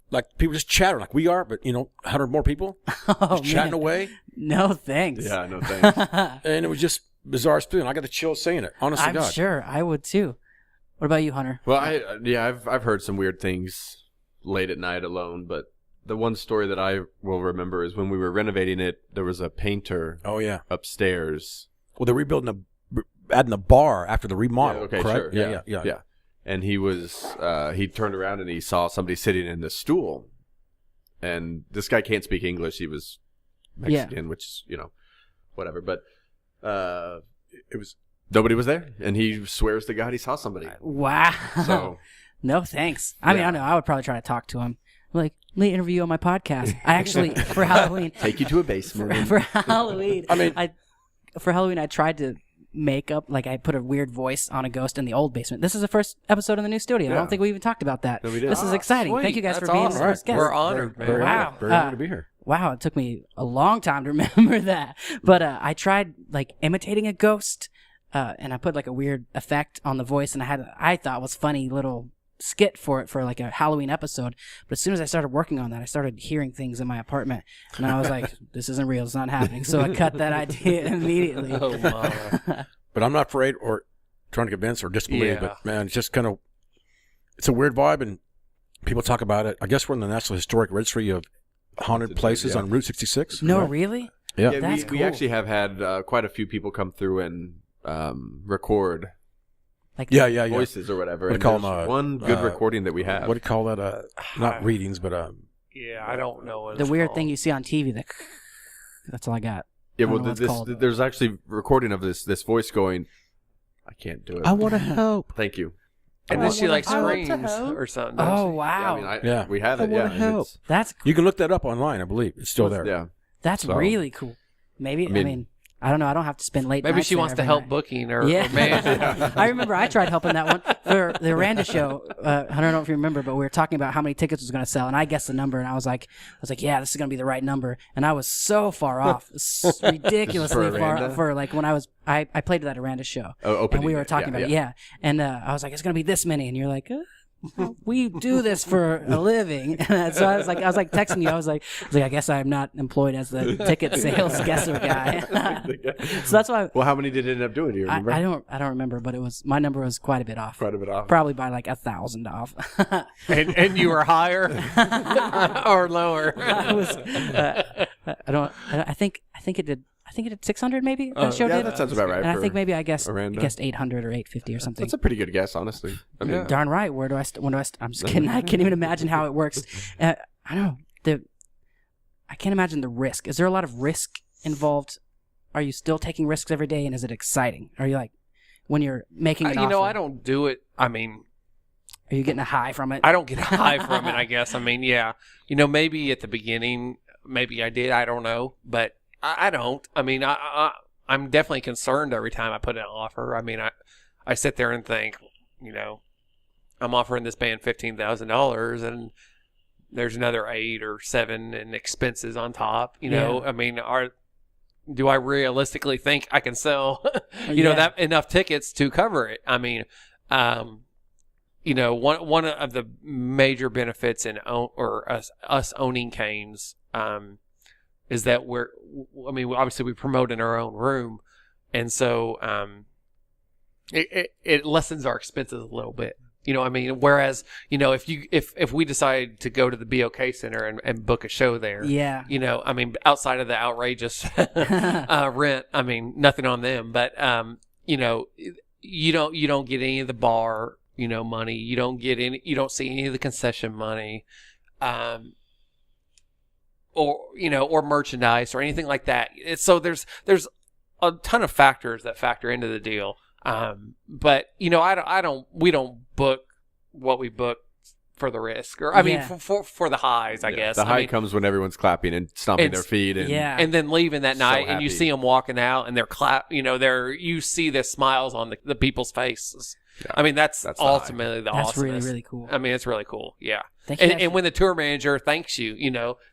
Like, people just chattering like we are, but, 100 more people. Just chatting away. No thanks. Yeah, no thanks. And it was just bizarre feeling. I got the chills saying it. Honestly, I'm sure I would too. What about you, Hunter? Well, I've heard some weird things late at night alone, but the one story that I will remember is when we were renovating it, there was a painter upstairs. Well, they're adding a bar after the remodel, okay, correct? Sure. Yeah. And he turned around and he saw somebody sitting in the stool. And this guy can't speak English. He was Mexican, which is, whatever. But it was nobody was there. And he swears to God he saw somebody. Wow. So no thanks. I mean, I know I would probably try to talk to him. Like, let me interview you on my podcast. I actually, for Halloween. Take you to a basement. For Halloween. For Halloween, I tried to make up, like, I put a weird voice on a ghost in the old basement. This is the first episode in the new studio. Yeah. I don't think we even talked about that. No, we did. This is exciting. Sweet. Thank you guys That's for being awesome. the first guest. We're honored, man. Very Wow. Very honored to be here. Wow, it took me a long time to remember that. But I tried, like, imitating a ghost, and I put, like, a weird effect on the voice, and I thought was funny little skit for like a Halloween episode. But as soon as I started working on that, I started hearing things in my apartment, and I was like, this isn't real, it's not happening. So I cut that idea immediately. Oh, my. But I'm not afraid or trying to convince or disbelieve. Yeah. But man, it's just kind of it's a weird vibe, and people talk about it. I guess we're in the National Historic Registry of Haunted Places on Route 66. No, right? really? Yeah. That's we cool. actually have had quite a few people come through and record Like Yeah. voices or whatever. What do And you call there's them, one good recording that we have. What do you call that? Not readings, but Yeah, I don't know what the it's weird called. thing you see on TV. That's all I got. Yeah, I don't well, know what it's called. there's actually recording of this voice going, I can't do it. want to help. Thank you. And then she like I want to screams help. or something. Oh doesn't she? wow, Yeah. We have it. wanna and help. it's- that's You can look that up online, I believe. It's still there. Yeah. that's So- really cool. Maybe I I mean- mean I don't know. I don't have to spend late. Maybe nights she there wants to every help night. booking or Yeah, man. I remember I tried helping that one for the Aranda show. I don't know if you remember, but we were talking about how many tickets was going to sell, and I guessed the number, and I was like, yeah, this is going to be the right number, and I was so far off, ridiculously For far Aranda? for like when I played that Aranda show, Oh, opening and we were it. talking about it, and I was like, it's going to be this many, and you're like. We do this for a living, and so I was like texting you. I was like, I guess I'm not employed as the ticket sales guesser guy. So that's why Well, how many did it end up doing? Do you remember? I don't remember, but my number was quite a bit off. Quite a bit off. Probably by like 1,000 off. and you were higher or lower. I was. I think it did. I think it did 600 maybe. That show yeah, did. that sounds about right. And I for think maybe I guessed Aranda. 800 or 850 or something. That's a pretty good guess, honestly. I mean, Darn right. Where do I? When do I? I'm just kidding. I can't even imagine how it works. I don't know. I can't imagine the risk. Is there a lot of risk involved? Are you still taking risks every day, and is it exciting? Are you like when you're making an offer? I don't do it. I mean, Are you getting a high from it? I don't get a high from it, I guess. I mean, yeah. Maybe at the beginning, maybe I did. I don't know. But I don't. I mean, I'm definitely concerned every time I put in an offer. I mean, I sit there and think, I'm offering this band $15,000 and there's another 8 or 7 in expenses on top. I mean, do I realistically think I can sell, that enough tickets to cover it? I mean, one of the major benefits in us owning Cain's, is that obviously we promote in our own room, and so it lessens our expenses a little bit. I mean, whereas if we decide to go to the BOK Center and book a show there, Yeah. I mean, outside of the outrageous rent, I mean, nothing on them, but you don't get any of the bar money. You don't see any of the concession money. Or merchandise or anything like that. So there's a ton of factors that factor into the deal. But we don't book what we book for the risk, or I mean, for the highs, I guess. The high comes when everyone's clapping and stomping their feet, and and then leaving that night, and you happy. see them walking out, and they're you see the smiles on the people's faces. Yeah. I mean, that's the ultimately the That's awesomeness. really, really cool. I mean, it's really cool. Yeah. Thank you guys And for- when the tour manager thanks you,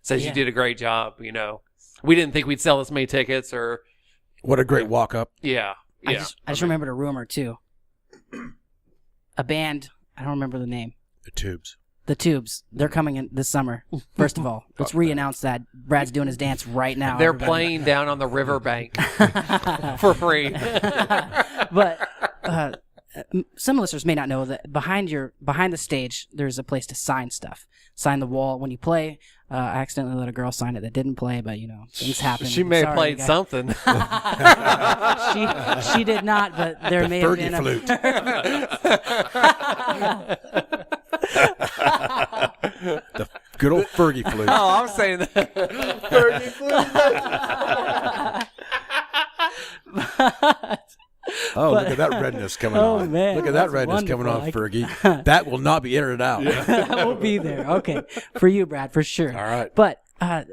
says Yeah. you did a great job, we didn't think we'd sell this many tickets, or What a great walk up. yeah. I just remembered a rumor too. A band, I don't remember the name. The Tubes. The Tubes. They're coming in this summer. First of all, let's re-announce that. Brad's doing his dance right now. They're everybody. playing down on the riverbank for free. But some listeners may not know that behind the stage, there's a place to sign stuff. Sign the wall when you play. I accidentally let a girl sign it that didn't play, but things happen. She may have Sorry, played guys. something. She did not, but there may have Fergie been flute. The good old Fergie flute. Oh, I'm saying that. Oh, look at that redness coming Oh, on. man, Look at that that's redness coming on, wonderful. Fergie. That will not be edited out. That will be there. Okay, for you, Brad, for sure. All right. But I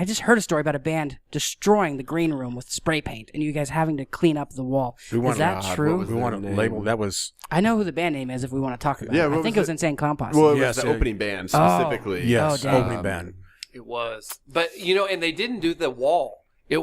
just heard a story about a band destroying the green room with spray paint, and you guys having to clean up the wall. Is that true? what We was want to their label name? that was I know who the band name is if we want to talk about Yeah, it. I what think was it was it? Insane Clown Posse. Well, it Yes, was the it- opening band Oh. specifically. yes, dang. opening band. It was. But, and they didn't do the wall. They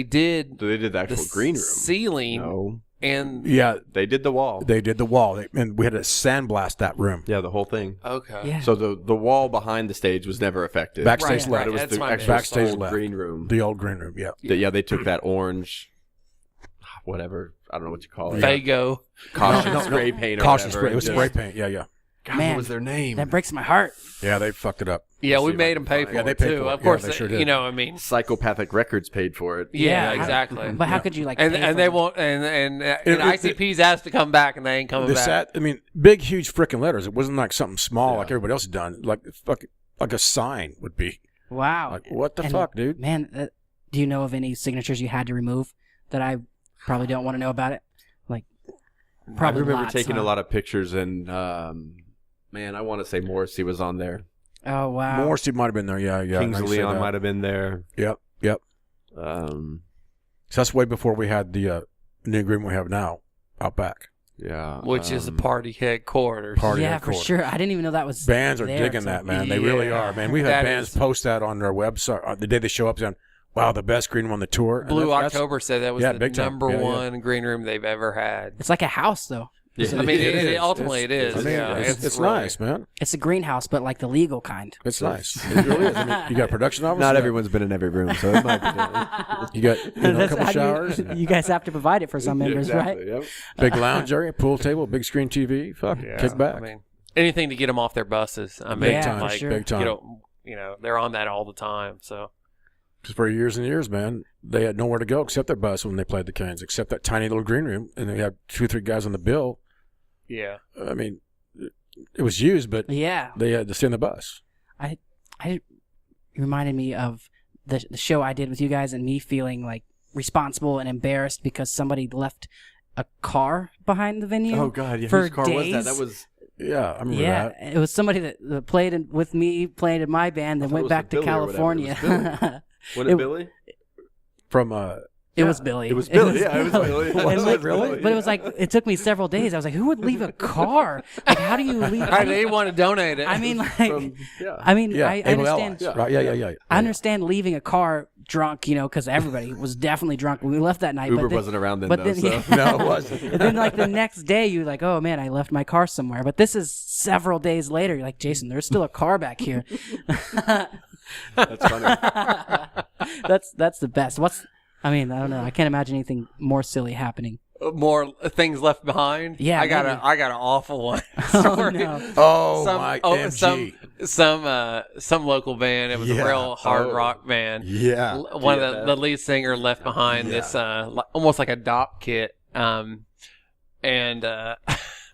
did So they did the the actual green room. ceiling No, and... Yeah, they did the wall. they did the wall, and we had to sandblast that room. Yeah, the whole thing. Okay. Yeah. So the wall behind the stage was never affected. Backstage Right, left. But it was That's the my actual backstage old left. green room. The old green room, yeah. They took that orange, whatever, I don't know what you call it. Fago. Caution No, spray paint or Caution whatever, spray. It was and spray just paint, yeah. God, Man, what was their name? that breaks my heart. Yeah, they fucked it up. Yeah, we see if I made can them pay find for it. Yeah, they it paid too. for it. Of course, Yeah, they sure did. you know, I mean, Psychopathic Records paid for it. yeah, how- exactly. But how could you like? And pay and for they them? won't. And It- ICP's asked to come back, and they ain't coming The back. sad, I mean, big, huge freaking letters. It wasn't like something small Yeah. like everybody else had done. Like a sign would be. Wow. Like, what the And, fuck, dude? Man, do you know of any signatures you had to remove that I probably don't want to know about it? Like, I probably remember lots, taking huh? a lot of pictures, and man, I want to say Morrissey was on there. Oh wow. Morrissey might have been there. Yeah. Kings I of can see Leon that. might have been there. Yep. Um, So that's way before we had the new agreement we have now out back. yeah, Which is the party headquarters. Party Yeah, for headquarters. sure. I didn't even know that was. Bands are there, digging so- that, man. They really Yeah. are, man. We've had That bands is- post that on their website the day they show up saying, wow, the best green room on the tour. And Blue that's- October said that was yeah, the big time. number Yeah, yeah. one green room they've ever had. It's like a house, though. Yeah. I mean, It is. ultimately it is. I mean, yeah, it's really- nice, man. It's a greenhouse, but like the legal kind. It's nice. It really is. I mean, you got a production office. Not you got- everyone's been in every room, so it might be different. You got a That's couple how showers, You guys have to provide it for some members, right? Exactly, yep. big lounge area, pool table, big screen TV. Fuck, Yeah, kick back. I mean, anything to get them off their buses. I mean, Big Yeah, time, for like, sure. big time. You know, they're on that all the time. So Because for years and years, man, they had nowhere to go except their bus when they played the Canes, except that tiny little green room, and they had 2 or 3 guys on the bill. yeah, I mean, it was used, but Yeah. they had to stay in the bus. You reminded me of the show I did with you guys and me feeling like responsible and embarrassed because somebody left a car behind the venue. Oh God, yeah. For Whose car was days? that? That was Yeah, I remember Yeah, that. it was somebody that played with me, played in my band, then thought it went was back with to Billy or whatever. It was California. wasn't it Billy? From It was Billy. It was Billy. Yeah, it was Billy. And Was like- it really? But it was like it took me several days. I was like, who would leave a car? Like, how do you leave? I didn't want to donate it. I mean, like, Yeah. I mean, yeah, I Able understand. Allies. Right? Yeah. I understand leaving a car drunk, you know, because everybody was definitely drunk when we left that night. Uber but then, wasn't around then, but though. then, So. No, it wasn't. and then like the next day, you're like, oh man, I left my car somewhere. But this is several days later. You're like, Jason, there's still a car back here. That's funny. That's the best. I mean, I don't know. I can't imagine anything more silly happening. more things left behind. Yeah, I got maybe. an awful one. Oh story. no. Oh, Some, my oh, MG. some local band. It was Yeah. a real hard Oh. rock band. Yeah. One of the lead singer left behind this almost like a DOP kit. And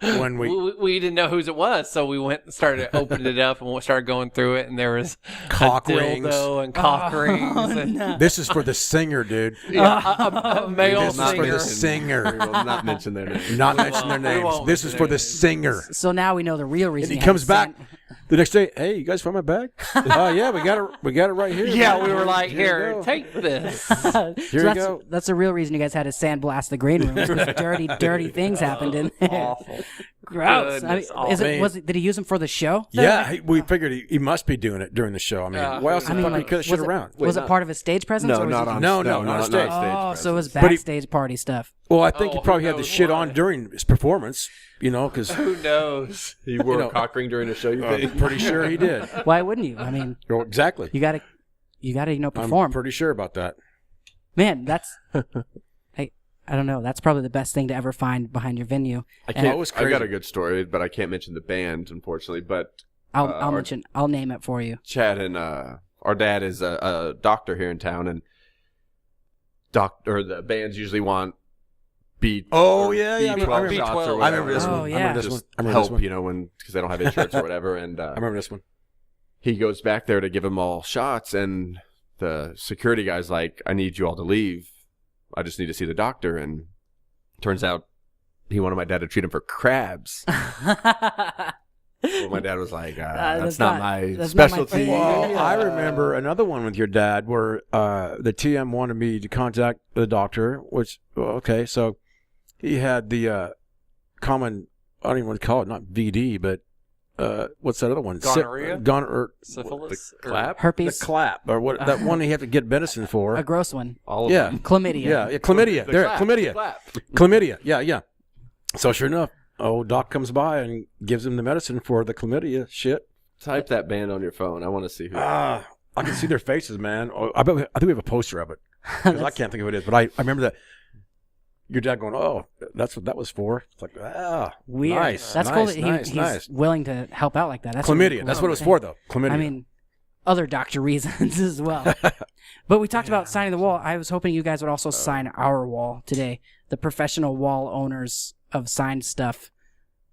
When we didn't know whose it was, so we went and started opening it up and started going through it, and there was Cock a rings. dildo and cock rings Oh, and no. This is for the singer, dude. a male This is for singer. the singer. We will not mention their name. Not mention their We names. won't This mention is for their the names. singer. So now we know the real And reason. he you had comes to back send- the next day. Hey, you guys find my bag? Oh yeah, we got it right here. Yeah, man. we were like, you here, go." take this. So you that's, go. That's the real reason you guys had to sandblast the green room. Because dirty things happened in there. Awful. Gross. I mean, Goodness, did he use them for the show? Yeah, we figured he must be doing it during the show. I mean, why else the I mean, fuck like, he cut was shit it- around? Was it part of his stage presence? No, or was not it on. No, no, not on not stage. Oh, so it was But he- backstage party stuff. Well, I think he Oh, probably who had the knows shit why? on during his performance, because Who knows? He wore You know- a cock ring during the show. You I'm think? pretty sure he did. Why wouldn't you? I mean, Well, exactly. you gotta perform. I'm pretty sure about that. Man, that's I don't know. That's probably the best thing to ever find behind your venue. I And can't. was I got crazy. a good story, but I can't mention the band, unfortunately. But I'll name it for you. Chad and our dad is a doctor here in town, and the bands usually want B. Oh, or yeah, yeah, I B12 remember- shots or B12. whatever. I remember this Oh, one. yeah. I remember this Just one. I remember this help, one. you know, because they don't have insurance or whatever. And I remember this one. he goes back there to give them all shots, and the security guy's like, "I need you all to leave. I just need to see the doctor." And turns out he wanted my dad to treat him for crabs. Well, my dad was like, "That's not my that's not my specialty." thing. Well, I remember another one with your dad where the TM wanted me to contact the doctor, which, okay, so he had the common, I don't even want to call it, not VD, but what's that other one? Gonorrhea? Syphilis? The clap? Herpes. The clap, or what? That one you have to get medicine for. A gross one. All of Yeah. them. Chlamydia. Yeah, chlamydia. The There, clap, chlamydia. the clap. Chlamydia. Yeah. So sure enough, doc comes by and gives him the medicine for the chlamydia shit. Type that band on your phone. I want to see who. I can see their faces, man. I think we have a poster of it. 'Cause I can't think of who it is, but I remember that. your dad going, oh, that's what that was for. It's like, Weird. nice. That's nice, cool that nice, he's nice. willing to help out like that. That's Chlamydia. really cool. That's what it was for, though. Chlamydia. I mean, other doctor reasons as well. But we talked about signing the wall. I was hoping you guys would also sign our wall today. The professional wall owners of signed stuff.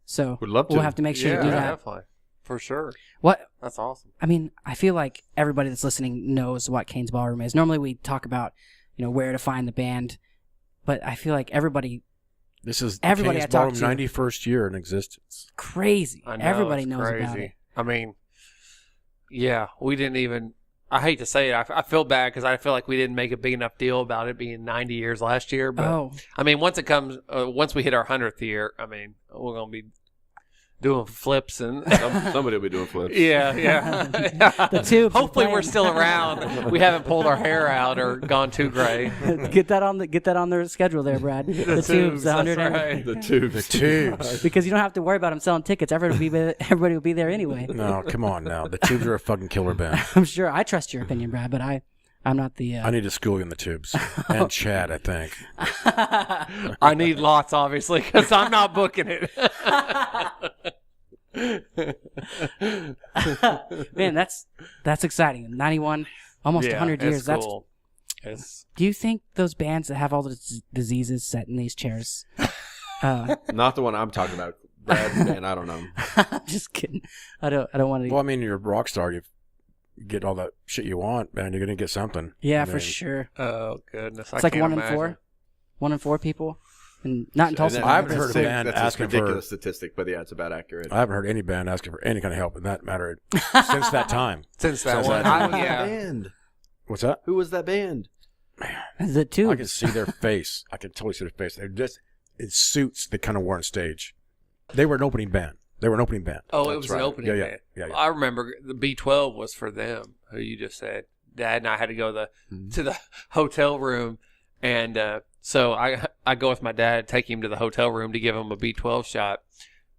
So Would love to. we'll have to make sure to do that. Definitely. For sure. What? That's awesome. I mean, I feel like everybody that's listening knows what Cain's Ballroom is. Normally we talk about, where to find the band, but I feel like everybody This is everybody Cain's I talked Ballroom to- 91st year in existence. crazy. I know, Everybody it's knows crazy. about it. I mean, yeah, we didn't even. I hate to say it. I feel bad because I feel like we didn't make a big enough deal about it being 90 years last year. But Oh, I mean, once we hit our 100th year, I mean, we're gonna be doing flips and. Somebody will be doing flips. Yeah. The tubes are Hopefully, we're playing. still around. We haven't pulled our hair out or gone too gray. get that on their schedule there, Brad. The tubes, that's 100 and- right. The tubes. The tubes. because you don't have to worry about them selling tickets. Everybody will be there anyway. No, come on now. The tubes are a fucking killer band. I'm sure. I trust your opinion, Brad, but I'm not the. I need to school you in the tubes. And Chad, I think. I need lots, obviously, because I'm not booking it. Man, that's exciting. 91, almost 100 years. It's cool. Do you think those bands that have all the diseases set in these chairs? Not the one I'm talking about. Brad, man, I don't know. I'm just kidding. I don't want to. Well, I mean, you're a rock star. You get all that shit you want, man. You're going to get something. Yeah, I for mean, sure. Oh goodness! It's like 1 in 4. 1 in 4 people, and not in Tulsa. I haven't heard a That's band that's asking a for- ridiculous statistic, but yeah, it's about accurate. I haven't heard any band asking for any kind of help in that matter since that time. Since that Since one, that- yeah. band? What's that? Who was that band? The I tubes. can see their face. I can totally see their face. They're just in suits they kind of wore on stage. They were an opening band. Oh, it That's was right. an opening Yeah. band. Yeah. I remember the B12 was for them, who you just said. Dad and I had to go to the hotel room, and so I go with my dad, take him to the hotel room to give him a B12 shot.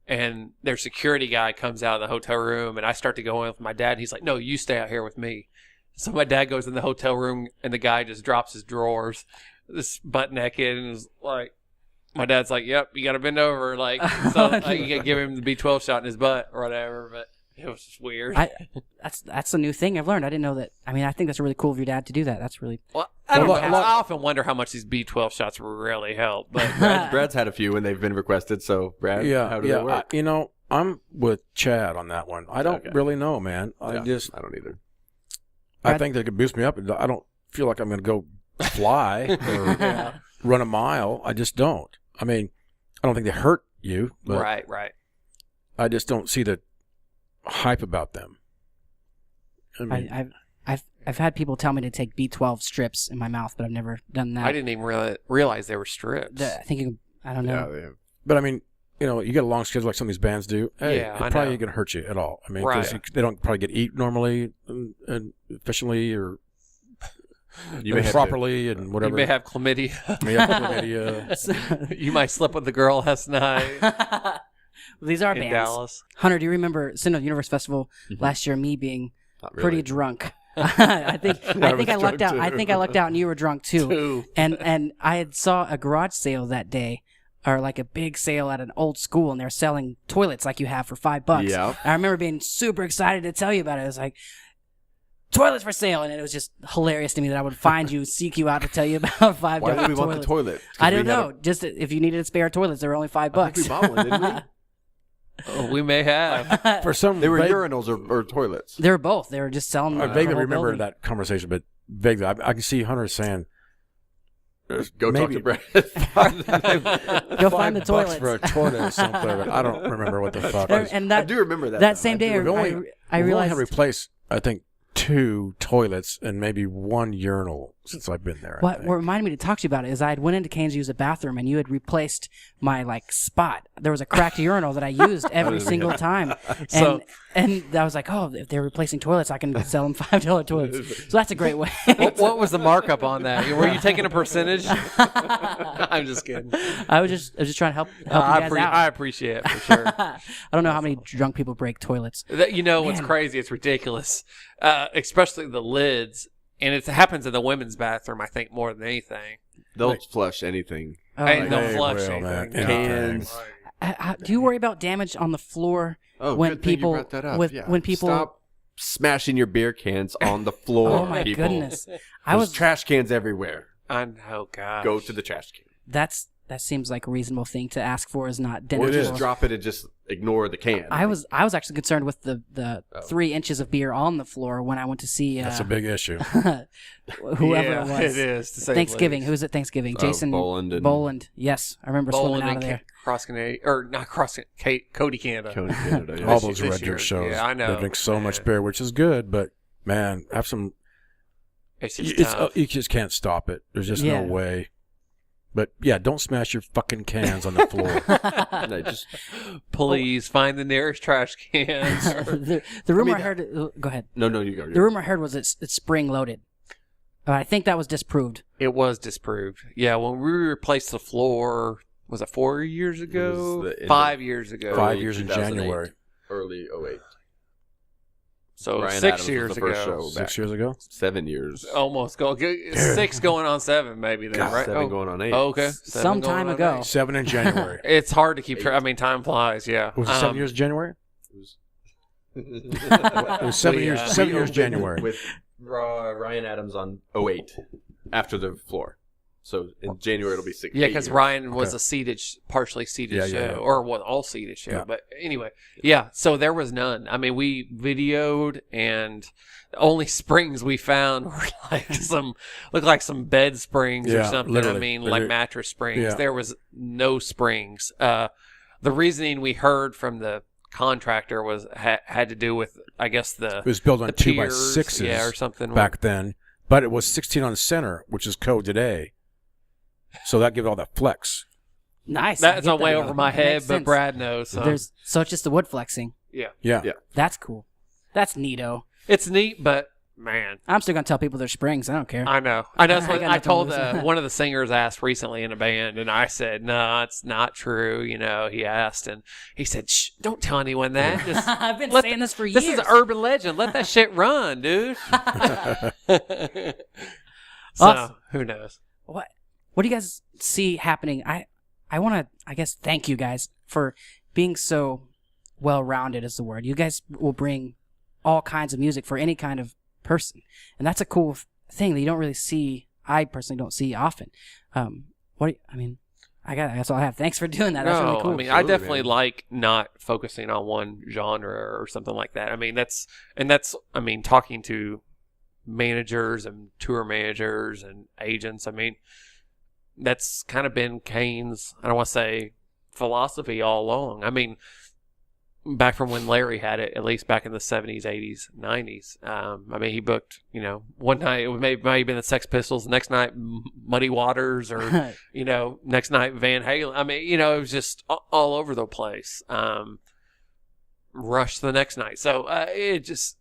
And their security guy comes out of the hotel room, and I start to go in with my dad. And he's like, "No, you stay out here with me." So my dad goes in the hotel room, and the guy just drops his drawers, this butt naked, and is like, my dad's like, "Yep, you got to bend over, like, so like, you can give him the B12 shot in his butt or whatever." But it was just weird. That's a new thing I've learned. I didn't know that. I mean, I think that's really cool of your dad to do that. That's really. Well, I don't Well, know. I often wonder how much these B12 shots really help. But Brad's had a few and they've been requested. So Brad, how do they work? I'm with Chad on that one. I don't really know, man. I I don't either. I think they could boost me up. I don't feel like I'm going to go fly or run a mile. I just don't. I mean, I don't think they hurt you, but right. I just don't see the hype about them. I mean, I've had people tell me to take B12 strips in my mouth, but I've never done that. I didn't even realize they were strips. I think I don't know. Yeah, they have. but I mean, you get a long schedule like some of these bands do. Hey, Yeah, I it probably know. ain't going to hurt you at all. I mean, 'cause Right. they don't probably get eat normally and efficiently or You may have properly and whatever. You may have chlamydia. You might slip with the girl last night These are in bands. Dallas. Hunter, do you remember Cinema Universe Festival last year? Me being Not really. pretty drunk. I think I was lucked drunk out. too. I think I lucked out, and you were drunk too. And I had saw a garage sale that day, or like a big sale at an old school, and they're selling toilets like you have for $5. Yeah. And I remember being super excited to tell you about it. It was like, toilets for sale, and it was just hilarious to me that I would find you, seek you out to tell you about $5 Why toilets. did we want the toilet? 'Cause I don't we had know. Just if you needed spare toilets, they were only $5. I think we bought one, didn't we? Oh, we may have. For some, They were vague- urinals or toilets. They were both. They were just selling. I the vaguely whole remember building. that conversation, but vaguely, I can see Hunter saying, Go maybe talk to Brad. Go find the $5 toilets. for a toilet or something. But I don't remember what the fuck. And- it and I that do remember that. that though. same day, We've only- I We've only realized had to replace, I think, 2 toilets and maybe 1 urinal since I've been there. I what think. reminded me to talk to you about it is I had went into Cain's to use a bathroom, and you had replaced my spot. There was a cracked urinal that I used every single time, So- and I was like, oh, if they're replacing toilets, I can sell them $5 toilets. So that's a great way. What was the markup on that? Were you taking a percentage? I'm just kidding. I was just trying to help you guys out. I appreciate it for sure. I don't know how many drunk people break toilets. What's crazy? It's ridiculous, especially the lids, and it happens in the women's bathroom. I think more than anything. They'll flush anything. Oh, Ain't no They flush will, anything. man. No. Cans. do you worry about damage on the floor Oh, when good thing you people brought that up. when people? Stop smashing your beer cans on the floor. Oh my people. goodness! There's trash cans everywhere. Oh God. Go to the trash can. That seems like a reasonable thing to ask for. Is not Or dental. just floor. drop it and just ignore the can. I was actually concerned with the 3 inches of beer on the floor when I went to see That's a big issue. whoever Yeah, it was. It is. To say the Thanksgiving. least. Who was it? Thanksgiving. Jason Boland. Boland. Yes, I remember swimming out of there. Cross Canada, or not Cross Cody Canada. Cody Canada. Yeah. All those this Red year. Dirt shows. Yeah, I know. They drink so Man. much beer, which is good, but man, have some. It's just tough. You just can't stop it. There's just Yeah. no way. But yeah, don't smash your fucking cans on the floor. No, just Please find the nearest trash can. the rumor I heard. Go ahead. no. You go. The rumor I heard was it's spring loaded. I think that was disproved. It was disproved. Yeah, when we replaced the floor, was it 4 years ago? the end 5 years ago. 5 years in 2008. January. Early 08. So Ryan 6 Adams was years the first ago. show. 6 years ago. 7 years. Almost. 6 going on 7 maybe then, God, right? 7 going on 8. Oh, okay. Some 7 time going on ago. 7 in January. 8. It's hard to keep track. I mean, time flies, yeah. Was it 7 years in January? It It was 7 We, years. uh, 7 years January. With Ryan Adams on 08 after the floor. So in January it'll be 6. Yeah, because Ryan was Okay. a seated, partially seated Yeah, show, yeah, yeah. or was all seated show. Yeah. But anyway, yeah. So there was none. I mean, we videoed, and the only springs we found were looked like some bed springs or Yeah, something. literally. I mean, They like did. mattress springs. Yeah. There was no springs. The reasoning we heard from the contractor was had to do with, I guess, It was built on the 2x6s yeah, or something back then, but it was 16 on center, which is code today. So that gives all that flex. Nice. I That's get on way that. over my It head, makes but sense. Brad knows. So. So it's just the wood flexing. Yeah, Yeah. Yeah. That's cool. That's neato. it's neat, but man. I'm still gonna tell people they're springs. I don't care. I know. That's I what got I nothing to told lose. one of the singers asked recently in a band, and I said, "No, it's not true." You know, he asked, and he said, "Shh, don't tell anyone that. Just I've been let saying this for years. this is an urban legend. Let that shit run, dude." So Awesome. who knows? What do you guys see happening? I want to, I guess, thank you guys for being so well-rounded is the word. You guys will bring all kinds of music for any kind of person. And that's a cool thing that you don't really see, I personally don't see often. That's all I have. Thanks for doing that. That's really cool. I mean, I Absolutely, definitely man. like not focusing on one genre or something like that. I mean, I mean, talking to managers and tour managers and agents. I mean, that's kind of been Cain's, I don't want to say philosophy all along. I mean, back from when Larry had it, at least back in the 70s, 80s, 90s. I mean, he booked, one night it might have been the Sex Pistols, the next night Muddy Waters, or, next night Van Halen. I mean, it was just all over the place. Rush the next night. So it just,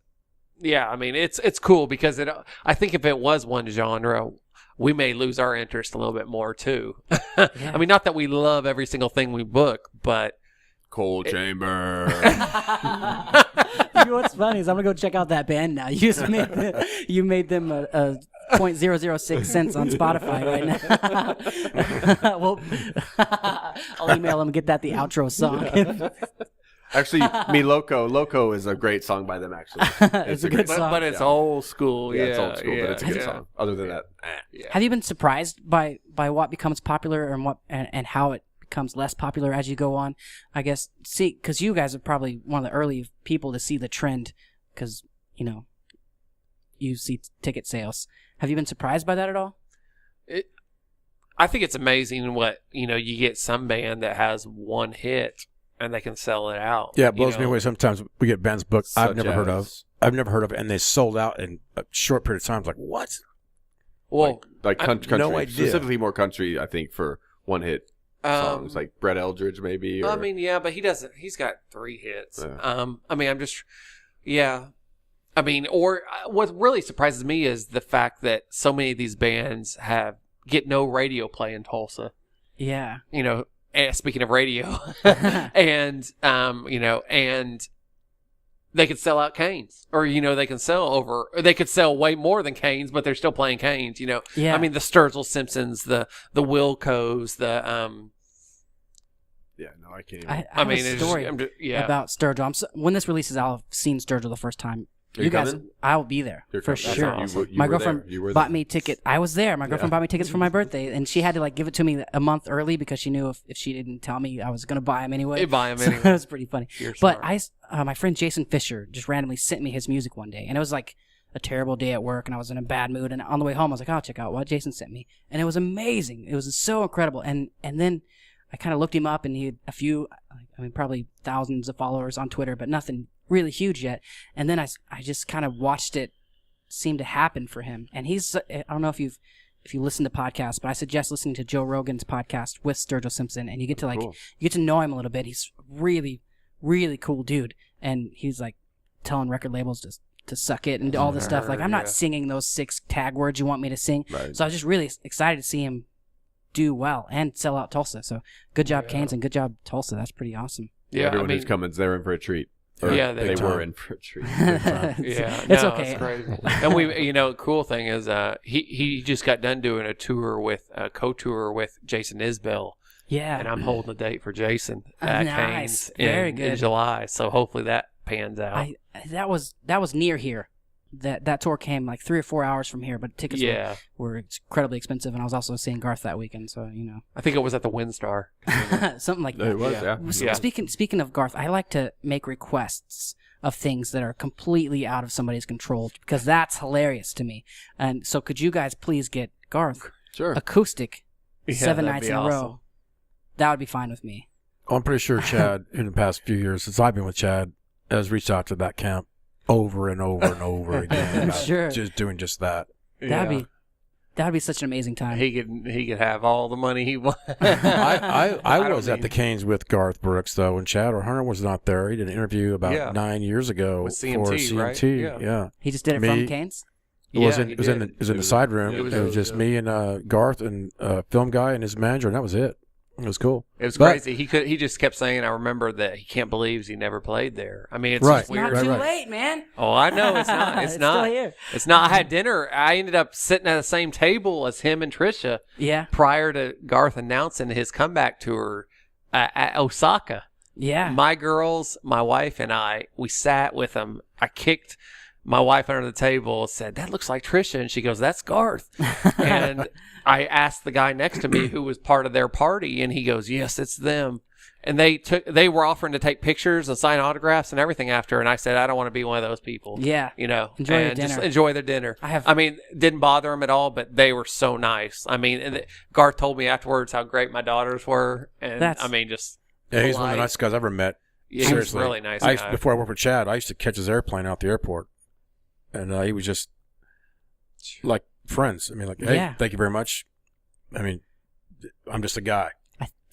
yeah, I mean, it's cool because I think if it was one genre, we may lose our interest a little bit more too. I mean, not that we love every single thing we book, but Cold Chamber. You know what's funny is I'm gonna go check out that band now. You just made them a 0.006 cents on Spotify right now. Well, I'll email them and get that the outro song. Actually, Me Loco. Loco is a great song by them, actually. It's a good great song. but it's old school. Yeah, Yeah, it's old school, but it's a good yeah. song. Other than that, Have you been surprised by what becomes popular and how it becomes less popular as you go on? I guess because you guys are probably one of the early people to see the trend because you see ticket sales. Have you been surprised by that at all? I think it's amazing what you get some band that has one hit and they can sell it out. Yeah, it blows me away. Sometimes we get bands booked I've Such never heard of. as- I've never heard of it, and they sold out in a short period of time. It's like, what? Well, like country, no idea. specifically more country, I think, for one hit songs, like Brett Eldridge, maybe. Or, I mean, yeah, but he doesn't. He's got 3 hits. Yeah. I mean, I mean, or what really surprises me is the fact that so many of these bands get no radio play in Tulsa. Yeah. Speaking of radio, and and they could sell out Cain's, or they can sell way more than Cain's, but they're still playing Cain's. Yeah. I mean, the Sturgill Simpsons, the Wilcos, the Yeah, no, I can't even. I have mean, a it's story yeah. about Sturgill. When this releases, I'll have seen Sturgill the first time. Are You guys, coming? I will be there You're for coming. sure. That's awesome. You My were girlfriend there. You were bought there. me ticket. I was there. My girlfriend bought me tickets for my birthday, and she had to give it to me a month early because she knew if she didn't tell me, I was going to buy them anyway. You buy 'em So anyway. it was pretty funny. You're But smart. my friend Jason Fisher just randomly sent me his music one day, and it was like a terrible day at work, and I was in a bad mood. And on the way home, I was like, "I'll check out what Jason sent me," and it was amazing. It was so incredible. And then I kind of looked him up, and he had a few, probably thousands of followers on Twitter, but nothing really huge yet. And then I just kind of watched it seem to happen for him. And I don't know if you listen to podcasts, but I suggest listening to Joe Rogan's podcast with Sturgill Simpson, and you get to Cool. you get to know him a little bit. He's really, really cool dude, and he's like telling record labels to suck it and all this stuff. Like, I'm not singing those 6 tag words you want me to sing. Right. So I was just really excited to see him do well and sell out Tulsa. So good job, Cain's, and good job, Tulsa. That's pretty awesome. Yeah, Everyone who's coming, they're in for a treat. Or Yeah, they they were in for a treat. Yeah, It's no, okay. It's crazy. And we, cool thing is, he just got done doing a co-tour with Jason Isbell, Yeah. and I'm holding the date for Jason at Nice. Cain's Very in good. July. So hopefully that pans out. That was near here. That tour came like 3 or 4 hours from here, but tickets were incredibly expensive, and I was also seeing Garth that weekend, so I think it was at the WinStar. something like that. It was, yeah. Yeah. Speaking of Garth, I like to make requests of things that are completely out of somebody's control because that's hilarious to me. And so, could you guys please get Garth Sure. acoustic Yeah, 7 that'd nights be in a awesome. row? That would be fine with me. I'm pretty sure Chad, in the past few years since I've been with Chad, has reached out to that camp over and over and over again. I'm about sure. Just doing just that. That'd be such an amazing time. He could have all the money he wants. I was at the Cain's with Garth Brooks, though, when Chad O'Hunter was not there. He did an interview about 9 years ago With for CMT, CMT. right? Yeah. He just did it Me- from Cain's. It was Yeah, in he it was in did. the, it was in the side room. it It was was just me and Garth and film guy and his manager, and that was it. It was cool. It was But- crazy. He just kept saying, I remember that he can't believe he never played there. I mean, it's Right. just It's not weird. too right. late, man. Oh, I know. It's not. It's not. Still here. It's not. I had dinner. I ended up sitting at the same table as him and Trisha Yeah. prior to Garth announcing his comeback tour at Osaka. Yeah. My girls, my wife, and we sat with him. I kicked my wife under the table and said, "That looks like Trisha." And she goes, "That's Garth." And I asked the guy next to me who was part of their party, and he goes, "Yes, it's them." And they were offering to take pictures and sign autographs and everything after. And I said, I don't want to be one of those people. Yeah. Enjoy your just dinner. enjoy their dinner. Didn't bother them at all, but they were so nice. I mean, Garth told me afterwards how great my daughters were. And just. Yeah, he's one of polite. the nicest guys I've ever met. Yeah, he was Seriously. really nice guy. Before I worked with Chad, I used to catch his airplane out the airport, and he was just like friends. I mean, like, hey, Yeah. thank you very much. I mean, I'm just a guy.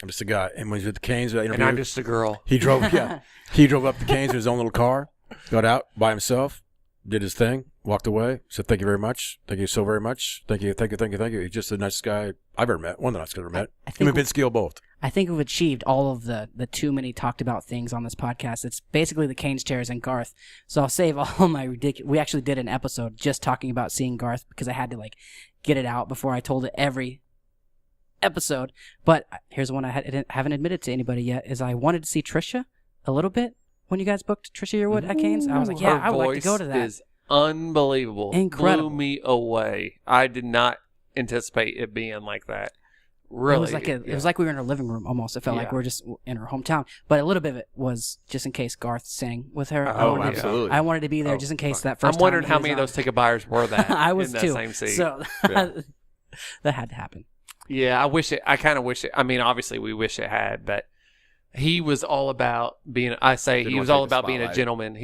I'm just a guy. And when he was at the Cain's interview, And I'm just a girl. he drove up the Cain's in his own little car, got out by himself, did his thing, walked away, said thank you very much, thank you so very much, thank you. He's just the nicest guy I've ever met, one of the nicest I've ever met. Him and Vince Gill both. I think we've achieved all of the too many talked about things on this podcast. It's basically the Cain's chairs and Garth. So I'll save all my ridiculous. We actually did an episode just talking about seeing Garth because I had to get it out before I told it every episode. But here's one I haven't admitted to anybody yet: is I wanted to see Trisha a little bit when you guys booked Trisha Yearwood at Cain's. I was like, yeah, Her I would like to go to voice that. is unbelievable. Incredible. Blew me away. I did not anticipate it being like that. Really, It was like we were in her living room almost. It felt like we were just in her hometown. But a little bit of it was just in case Garth sang with her. Absolutely. I wanted to be there just in case that first I'm wondering time how he many of was those ticket buyers were that. on. I was in that too. Same seat. So Yeah. that had to happen. Yeah, I kind of wish it. I mean, obviously, we wish it had, but he was all about being. He want was to all take the about being a spotlight. gentleman.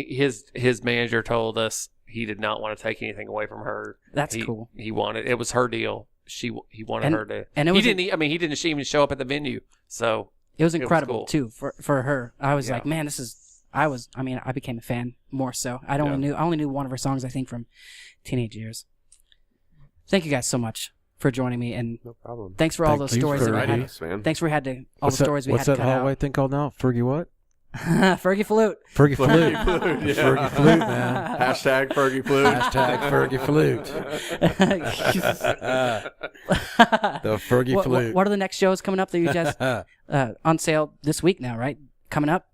His manager told us he did not want to take anything away from her. That's cool. He wanted it was her deal. He wanted her to. And it he was didn't. He didn't even show up at the venue. So It was incredible cool. too for her. I was Yeah. like, man, I became a fan more so. I only knew one of her songs, I think, from teenage years. Thank you guys so much for joining me, and No problem. thanks for all Thank those you stories for that we inviting had. us, man. Thanks for all the stories we had What's to that cut hallway out. thing called now? Fergie what? Fergie Flute. Fergie Flute. Flute, yeah. Fergie Flute, man. Hashtag Fergie Flute. Hashtag Fergie Flute. The Fergie Flute. What are the next shows coming up that you guys on sale this week now, right? Coming up?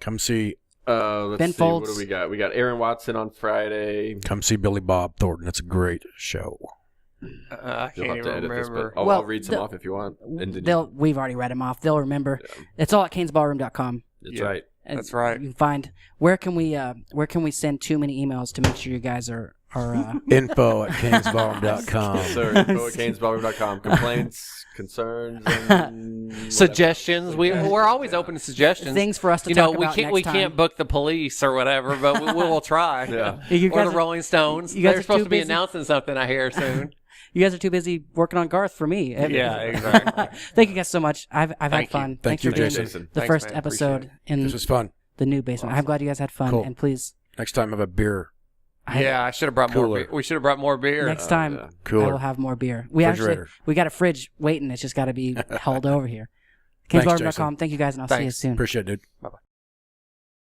Come see Let's Ben see. Folds. What do we got? We got Aaron Watson on Friday. Billy Bob Thornton. It's a great show. I You'll can't have to even edit this, remember. but Well, I'll read some off if you want. And did We've already read them off. They'll remember. Yeah. It's all at CainsBallroom.com. That's Yeah. right. And That's right. You can find where can we send too many emails to make sure you guys are Info at CainsBallroom.com. Sir, info at CainsBallroom.com. Complaints, concerns, and Suggestions. We're always open to suggestions. things for us to You know, talk we about can't next time. we can't book the police or whatever, but we will try. Yeah. You Or guys the are- Rolling Stones. you guys They're are supposed too to be busy. announcing something, I hear, soon. You guys are too busy working on Garth for me. Yeah, exactly. Thank you guys so much. I've had Thank you. fun. Thank Thanks you, for being Jason. the Thanks, first man. episode in This was fun. the new basement. I'm glad you guys had fun. Cool. And please, Next time, have a beer. Yeah, I should have brought more Cooler. beer. We should have brought more beer. next time yeah. I will Cooler. have more beer. We Refrigerator. got a fridge waiting. It's just got to be held over here. Thanks, CainsBallroom.com. Thank you guys, and I'll see you Thanks. soon. Appreciate it, dude. Bye-bye.